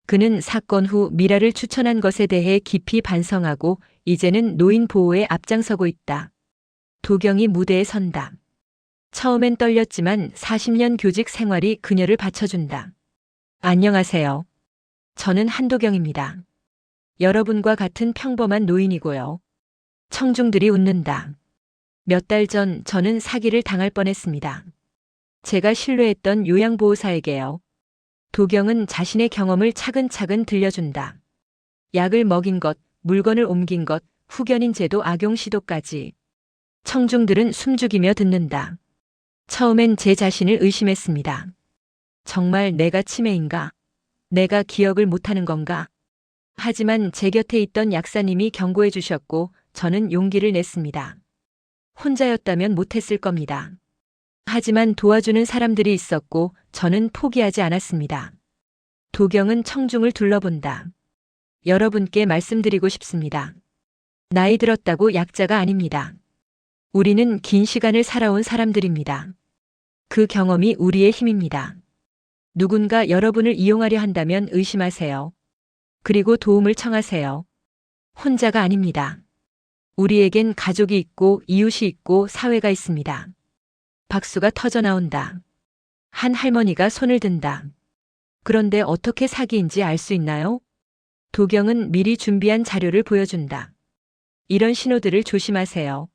그는 사건 후 미라를 추천한 것에 대해 깊이 반성하고 이제는 노인 보호에 앞장서고 있다. 도경이 무대에 선다. 처음엔 떨렸지만 40년 교직 생활이 그녀를 받쳐준다. 안녕하세요. 저는 한도경입니다. 여러분과 같은 평범한 노인이고요. 청중들이 웃는다. 몇 달 전 저는 사기를 당할 뻔했습니다. 제가 신뢰했던 요양보호사에게요. 도경은 자신의 경험을 차근차근 들려준다. 약을 먹인 것, 물건을 옮긴 것, 후견인 제도 악용 시도까지. 청중들은 숨죽이며 듣는다. 처음엔 제 자신을 의심했습니다. 정말 내가 치매인가? 내가 기억을 못하는 건가? 하지만 제 곁에 있던 약사님이 경고해 주셨고 저는 용기를 냈습니다. 혼자였다면 못했을 겁니다. 하지만 도와주는 사람들이 있었고 저는 포기하지 않았습니다. 도경은 청중을 둘러본다. 여러분께 말씀드리고 싶습니다. 나이 들었다고 약자가 아닙니다. 우리는 긴 시간을 살아온 사람들입니다. 그 경험이 우리의 힘입니다. 누군가 여러분을 이용하려 한다면 의심하세요. 그리고 도움을 청하세요. 혼자가 아닙니다. 우리에겐 가족이 있고 이웃이 있고 사회가 있습니다. 박수가 터져 나온다. 한 할머니가 손을 든다. 그런데 어떻게 사기인지 알 수 있나요? 도경은 미리 준비한 자료를 보여준다. 이런 신호들을 조심하세요.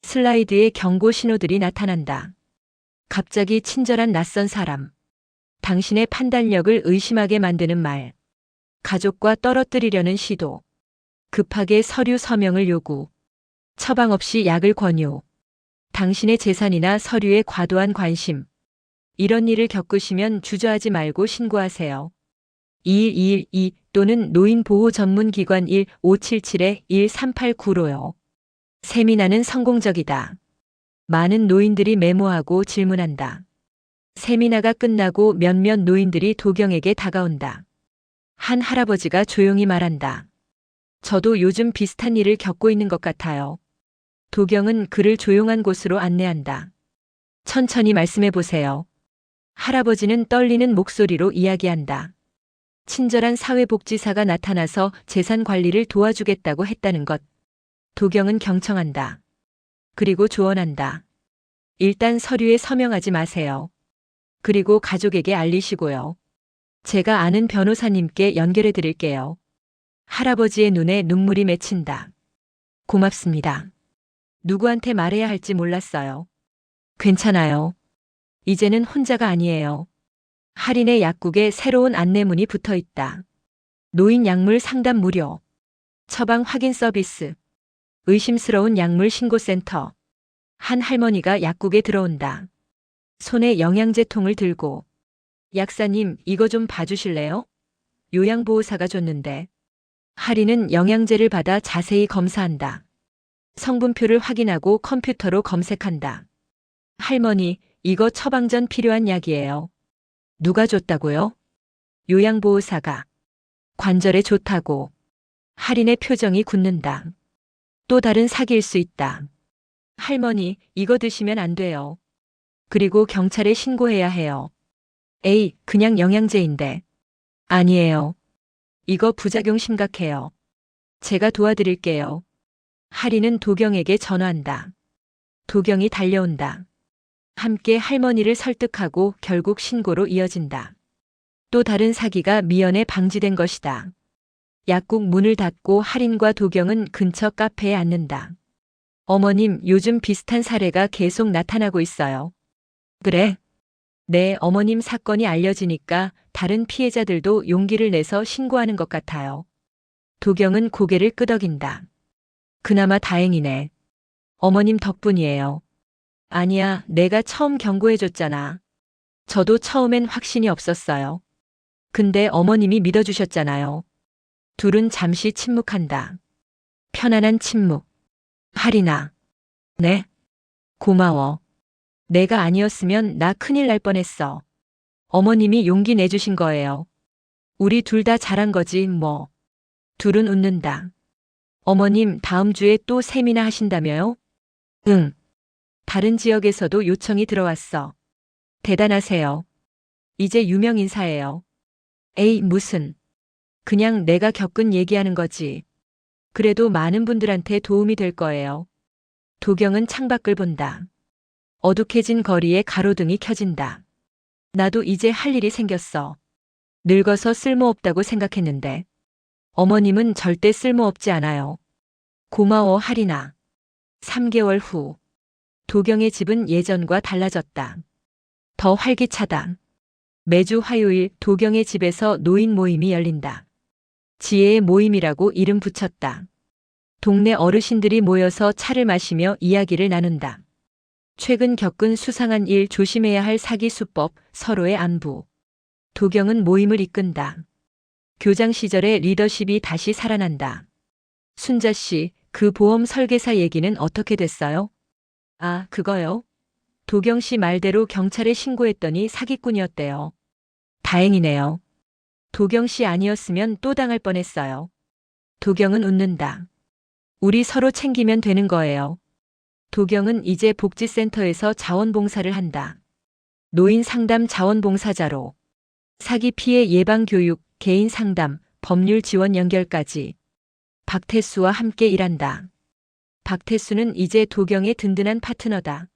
슬라이드에 경고 신호들이 나타난다. 갑자기 친절한 낯선 사람. 당신의 판단력을 의심하게 만드는 말. 가족과 떨어뜨리려는 시도. 급하게 서류 서명을 요구. 처방 없이 약을 권유. 당신의 재산이나 서류에 과도한 관심. 이런 일을 겪으시면 주저하지 말고 신고하세요. 2122 또는 노인보호전문기관 1577-1389로요. 세미나는 성공적이다. 많은 노인들이 메모하고 질문한다. 세미나가 끝나고 몇몇 노인들이 도경에게 다가온다. 한 할아버지가 조용히 말한다. 저도 요즘 비슷한 일을 겪고 있는 것 같아요. 도경은 그를 조용한 곳으로 안내한다. 천천히 말씀해 보세요. 할아버지는 떨리는 목소리로 이야기한다. 친절한 사회복지사가 나타나서 재산 관리를 도와주겠다고 했다는 것. 도경은 경청한다. 그리고 조언한다. 일단 서류에 서명하지 마세요. 그리고 가족에게 알리시고요. 제가 아는 변호사님께 연결해 드릴게요. 할아버지의 눈에 눈물이 맺힌다. 고맙습니다. 누구한테 말해야 할지 몰랐어요. 괜찮아요. 이제는 혼자가 아니에요. 할인의 약국에 새로운 안내문이 붙어 있다. 노인 약물 상담 무료. 처방 확인 서비스. 의심스러운 약물 신고센터. 한 할머니가 약국에 들어온다. 손에 영양제통을 들고. 약사님, 이거 좀 봐주실래요? 요양보호사가 줬는데. 할인은 영양제를 받아 자세히 검사한다. 성분표를 확인하고 컴퓨터로 검색한다. 할머니, 이거 처방 전 필요한 약이에요. 누가 줬다고요? 요양보호사가. 관절에 좋다고. 할인의 표정이 굳는다. 또 다른 사기일 수 있다. 할머니, 이거 드시면 안 돼요. 그리고 경찰에 신고해야 해요. 에이, 그냥 영양제인데. 아니에요. 이거 부작용 심각해요. 제가 도와드릴게요. 할인은 도경에게 전화한다. 도경이 달려온다. 함께 할머니를 설득하고 결국 신고로 이어진다. 또 다른 사기가 미연에 방지된 것이다. 약국 문을 닫고 할인과 도경은 근처 카페에 앉는다. 어머님, 요즘 비슷한 사례가 계속 나타나고 있어요. 그래? 네, 어머님 사건이 알려지니까 다른 피해자들도 용기를 내서 신고하는 것 같아요. 도경은 고개를 끄덕인다. 그나마 다행이네. 어머님 덕분이에요. 아니야, 내가 처음 경고해줬잖아. 저도 처음엔 확신이 없었어요. 근데 어머님이 믿어주셨잖아요. 둘은 잠시 침묵한다. 편안한 침묵. 할인아. 네? 고마워. 내가 아니었으면 나 큰일 날 뻔했어. 어머님이 용기 내주신 거예요. 우리 둘 다 잘한 거지, 뭐. 둘은 웃는다. 어머님, 다음 주에 또 세미나 하신다며요? 응. 다른 지역에서도 요청이 들어왔어. 대단하세요. 이제 유명 인사예요. 에이, 무슨. 그냥 내가 겪은 얘기하는 거지. 그래도 많은 분들한테 도움이 될 거예요. 도경은 창밖을 본다. 어둑해진 거리에 가로등이 켜진다. 나도 이제 할 일이 생겼어. 늙어서 쓸모없다고 생각했는데. 어머님은 절대 쓸모없지 않아요. 고마워, 할인아. 3개월 후. 도경의 집은 예전과 달라졌다. 더 활기차다. 매주 화요일 도경의 집에서 노인 모임이 열린다. 지혜의 모임이라고 이름 붙였다. 동네 어르신들이 모여서 차를 마시며 이야기를 나눈다. 최근 겪은 수상한 일, 조심해야 할 사기 수법, 서로의 안부. 도경은 모임을 이끈다. 교장 시절의 리더십이 다시 살아난다. 순자 씨, 그 보험 설계사 얘기는 어떻게 됐어요? 아, 그거요? 도경 씨 말대로 경찰에 신고했더니 사기꾼이었대요. 다행이네요. 도경 씨 아니었으면 또 당할 뻔했어요. 도경은 웃는다. 우리 서로 챙기면 되는 거예요. 도경은 이제 복지센터에서 자원봉사를 한다. 노인 상담 자원봉사자로. 사기 피해 예방 교육, 개인 상담, 법률 지원 연결까지. 박태수와 함께 일한다. 박태수는 이제 도경의 든든한 파트너다.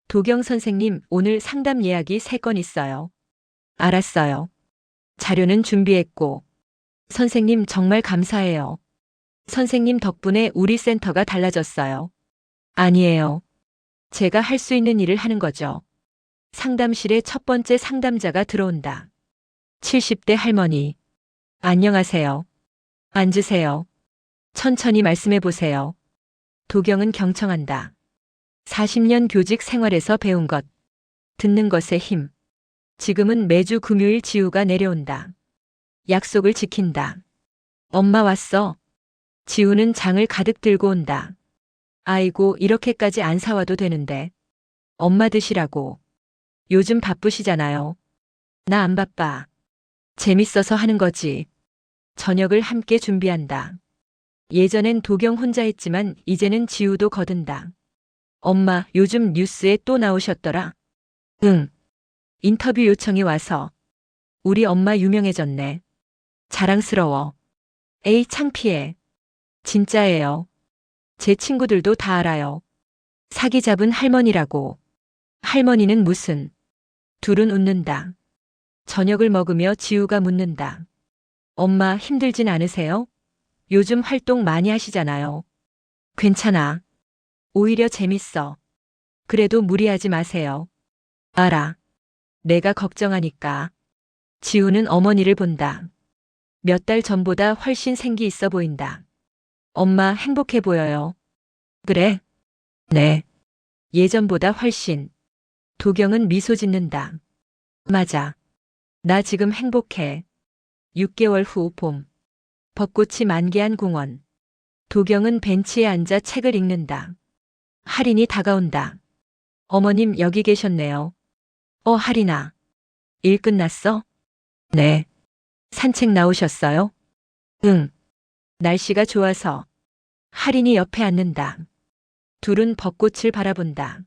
도경 선생님, 오늘 상담 예약이 3건 있어요. 알았어요. 자료는 준비했고. 선생님 정말 감사해요. 선생님 덕분에 우리 센터가 달라졌어요. 아니에요. 제가 할 수 있는 일을 하는 거죠. 상담실에 첫 번째 상담자가 들어온다. 70대 할머니. 안녕하세요. 앉으세요. 천천히 말씀해 보세요. 도경은 경청한다. 40년 교직 생활에서 배운 것. 듣는 것의 힘. 지금은 매주 금요일 지우가 내려온다. 약속을 지킨다. 엄마 왔어. 지우는 장을 가득 들고 온다. 아이고, 이렇게까지 안 사와도 되는데. 엄마 드시라고. 요즘 바쁘시잖아요. 나 안 바빠. 재밌어서 하는 거지. 저녁을 함께 준비한다. 예전엔 도경 혼자 했지만 이제는 지우도 거든다. 엄마, 요즘 뉴스에 또 나오셨더라. 응. 인터뷰 요청이 와서. 우리 엄마 유명해졌네. 자랑스러워. 에이, 창피해. 진짜예요. 제 친구들도 다 알아요. 사기 잡은 할머니라고. 할머니는 무슨. 둘은 웃는다. 저녁을 먹으며 지우가 묻는다. 엄마, 힘들진 않으세요? 요즘 활동 많이 하시잖아요. 괜찮아. 오히려 재밌어. 그래도 무리하지 마세요. 알아. 내가 걱정하니까. 지우는 어머니를 본다. 몇 달 전보다 훨씬 생기 있어 보인다. 엄마 행복해 보여요. 그래? 네. 예전보다 훨씬. 도경은 미소 짓는다. 맞아. 나 지금 행복해. 6개월 후 봄. 벚꽃이 만개한 공원. 도경은 벤치에 앉아 책을 읽는다. 할인이 다가온다. 어머님 여기 계셨네요. 할인아. 일 끝났어? 네. 산책 나오셨어요? 응. 날씨가 좋아서. 할인이 옆에 앉는다. 둘은 벚꽃을 바라본다.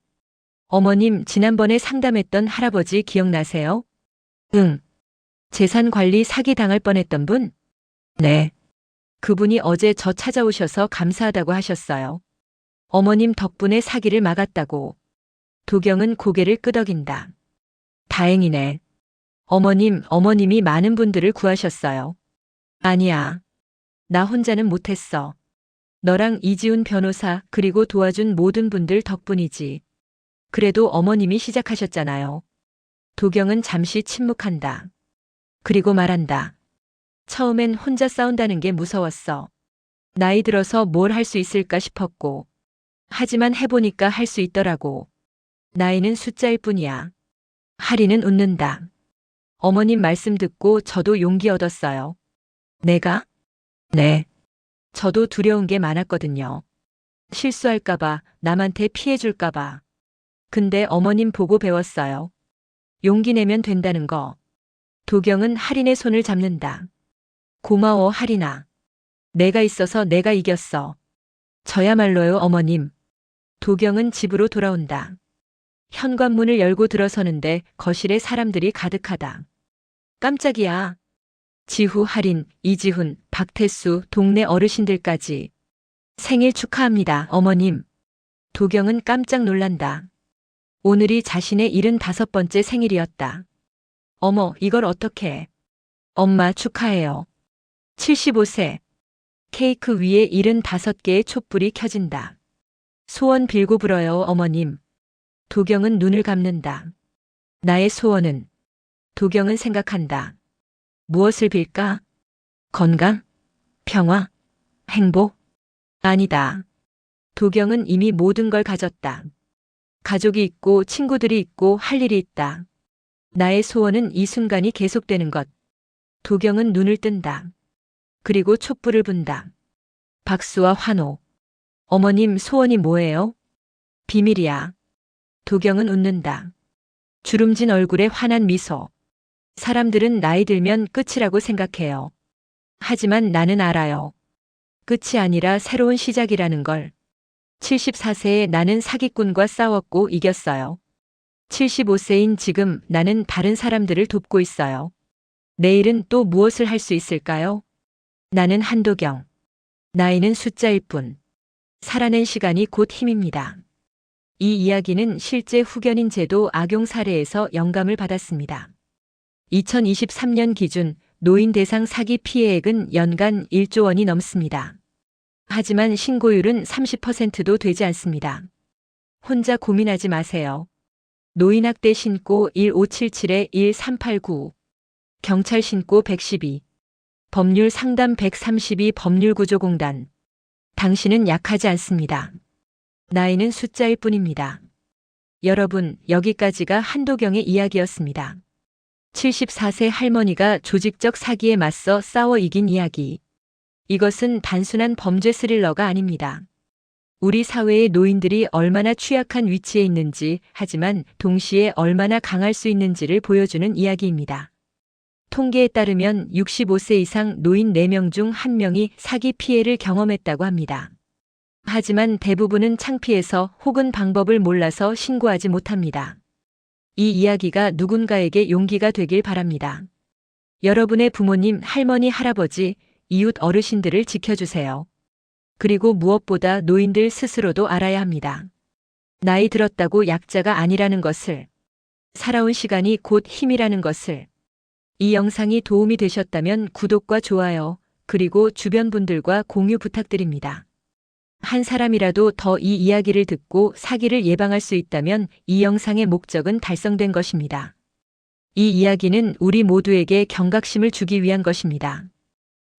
어머님, 지난번에 상담했던 할아버지 기억나세요? 응. 재산 관리 사기 당할 뻔했던 분? 네. 그분이 어제 저 찾아오셔서 감사하다고 하셨어요. 어머님 덕분에 사기를 막았다고. 도경은 고개를 끄덕인다. 다행이네. 어머님이 많은 분들을 구하셨어요. 아니야. 나 혼자는 못했어. 너랑 이지훈 변호사 그리고 도와준 모든 분들 덕분이지. 그래도 어머님이 시작하셨잖아요. 도경은 잠시 침묵한다. 그리고 말한다. 처음엔 혼자 싸운다는 게 무서웠어. 나이 들어서 뭘 할 수 있을까 싶었고. 하지만 해보니까 할 수 있더라고. 나이는 숫자일 뿐이야. 할인은 웃는다. 어머님 말씀 듣고 저도 용기 얻었어요. 내가? 네. 저도 두려운 게 많았거든요. 실수할까봐, 남한테 피해줄까봐. 근데 어머님 보고 배웠어요. 용기 내면 된다는 거. 도경은 할인의 손을 잡는다. 고마워, 할인아. 내가 있어서 내가 이겼어. 저야말로요, 어머님. 도경은 집으로 돌아온다. 현관문을 열고 들어서는데 거실에 사람들이 가득하다. 깜짝이야. 지후, 할인, 이지훈, 박태수, 동네 어르신들까지. 생일 축하합니다, 어머님. 도경은 깜짝 놀란다. 오늘이 자신의 75번째 생일이었다. 어머, 이걸 어떻게. 엄마 축하해요. 75세. 케이크 위에 75개의 촛불이 켜진다. 소원 빌고 불어요, 어머님. 도경은 눈을 감는다. 나의 소원은. 도경은 생각한다. 무엇을 빌까? 건강? 평화? 행복? 아니다. 도경은 이미 모든 걸 가졌다. 가족이 있고 친구들이 있고 할 일이 있다. 나의 소원은 이 순간이 계속되는 것. 도경은 눈을 뜬다. 그리고 촛불을 분다. 박수와 환호. 어머님 소원이 뭐예요? 비밀이야. 도경은 웃는다. 주름진 얼굴에 환한 미소. 사람들은 나이 들면 끝이라고 생각해요. 하지만 나는 알아요. 끝이 아니라 새로운 시작이라는 걸. 74세에 나는 사기꾼과 싸웠고 이겼어요. 75세인 지금 나는 다른 사람들을 돕고 있어요. 내일은 또 무엇을 할 수 있을까요? 나는 한도경. 나이는 숫자일 뿐. 살아낸 시간이 곧 힘입니다. 이 이야기는 실제 후견인 제도 악용 사례에서 영감을 받았습니다. 2023년 기준 노인 대상 사기 피해액은 연간 1조 원이 넘습니다. 하지만 신고율은 30%도 되지 않습니다. 혼자 고민하지 마세요. 노인학대 신고 1577-1389, 경찰 신고 112, 법률 상담 132 법률구조공단. 당신은 약하지 않습니다. 나이는 숫자일 뿐입니다. 여러분, 여기까지가 한도경의 이야기였습니다. 74세 할머니가 조직적 사기에 맞서 싸워 이긴 이야기. 이것은 단순한 범죄 스릴러가 아닙니다. 우리 사회의 노인들이 얼마나 취약한 위치에 있는지, 하지만 동시에 얼마나 강할 수 있는지를 보여주는 이야기입니다. 통계에 따르면 65세 이상 노인 4명 중 1명이 사기 피해를 경험했다고 합니다. 하지만 대부분은 창피해서 혹은 방법을 몰라서 신고하지 못합니다. 이 이야기가 누군가에게 용기가 되길 바랍니다. 여러분의 부모님, 할머니, 할아버지, 이웃 어르신들을 지켜주세요. 그리고 무엇보다 노인들 스스로도 알아야 합니다. 나이 들었다고 약자가 아니라는 것을, 살아온 시간이 곧 힘이라는 것을. 이 영상이 도움이 되셨다면 구독과 좋아요, 그리고 주변 분들과 공유 부탁드립니다. 한 사람이라도 더 이 이야기를 듣고 사기를 예방할 수 있다면 이 영상의 목적은 달성된 것입니다. 이 이야기는 우리 모두에게 경각심을 주기 위한 것입니다.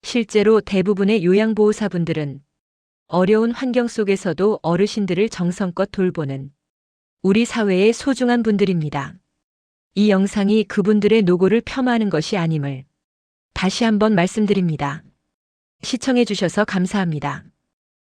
실제로 대부분의 요양보호사분들은 어려운 환경 속에서도 어르신들을 정성껏 돌보는 우리 사회의 소중한 분들입니다. 이 영상이 그분들의 노고를 폄하하는 것이 아님을 다시 한번 말씀드립니다. 시청해 주셔서 감사합니다.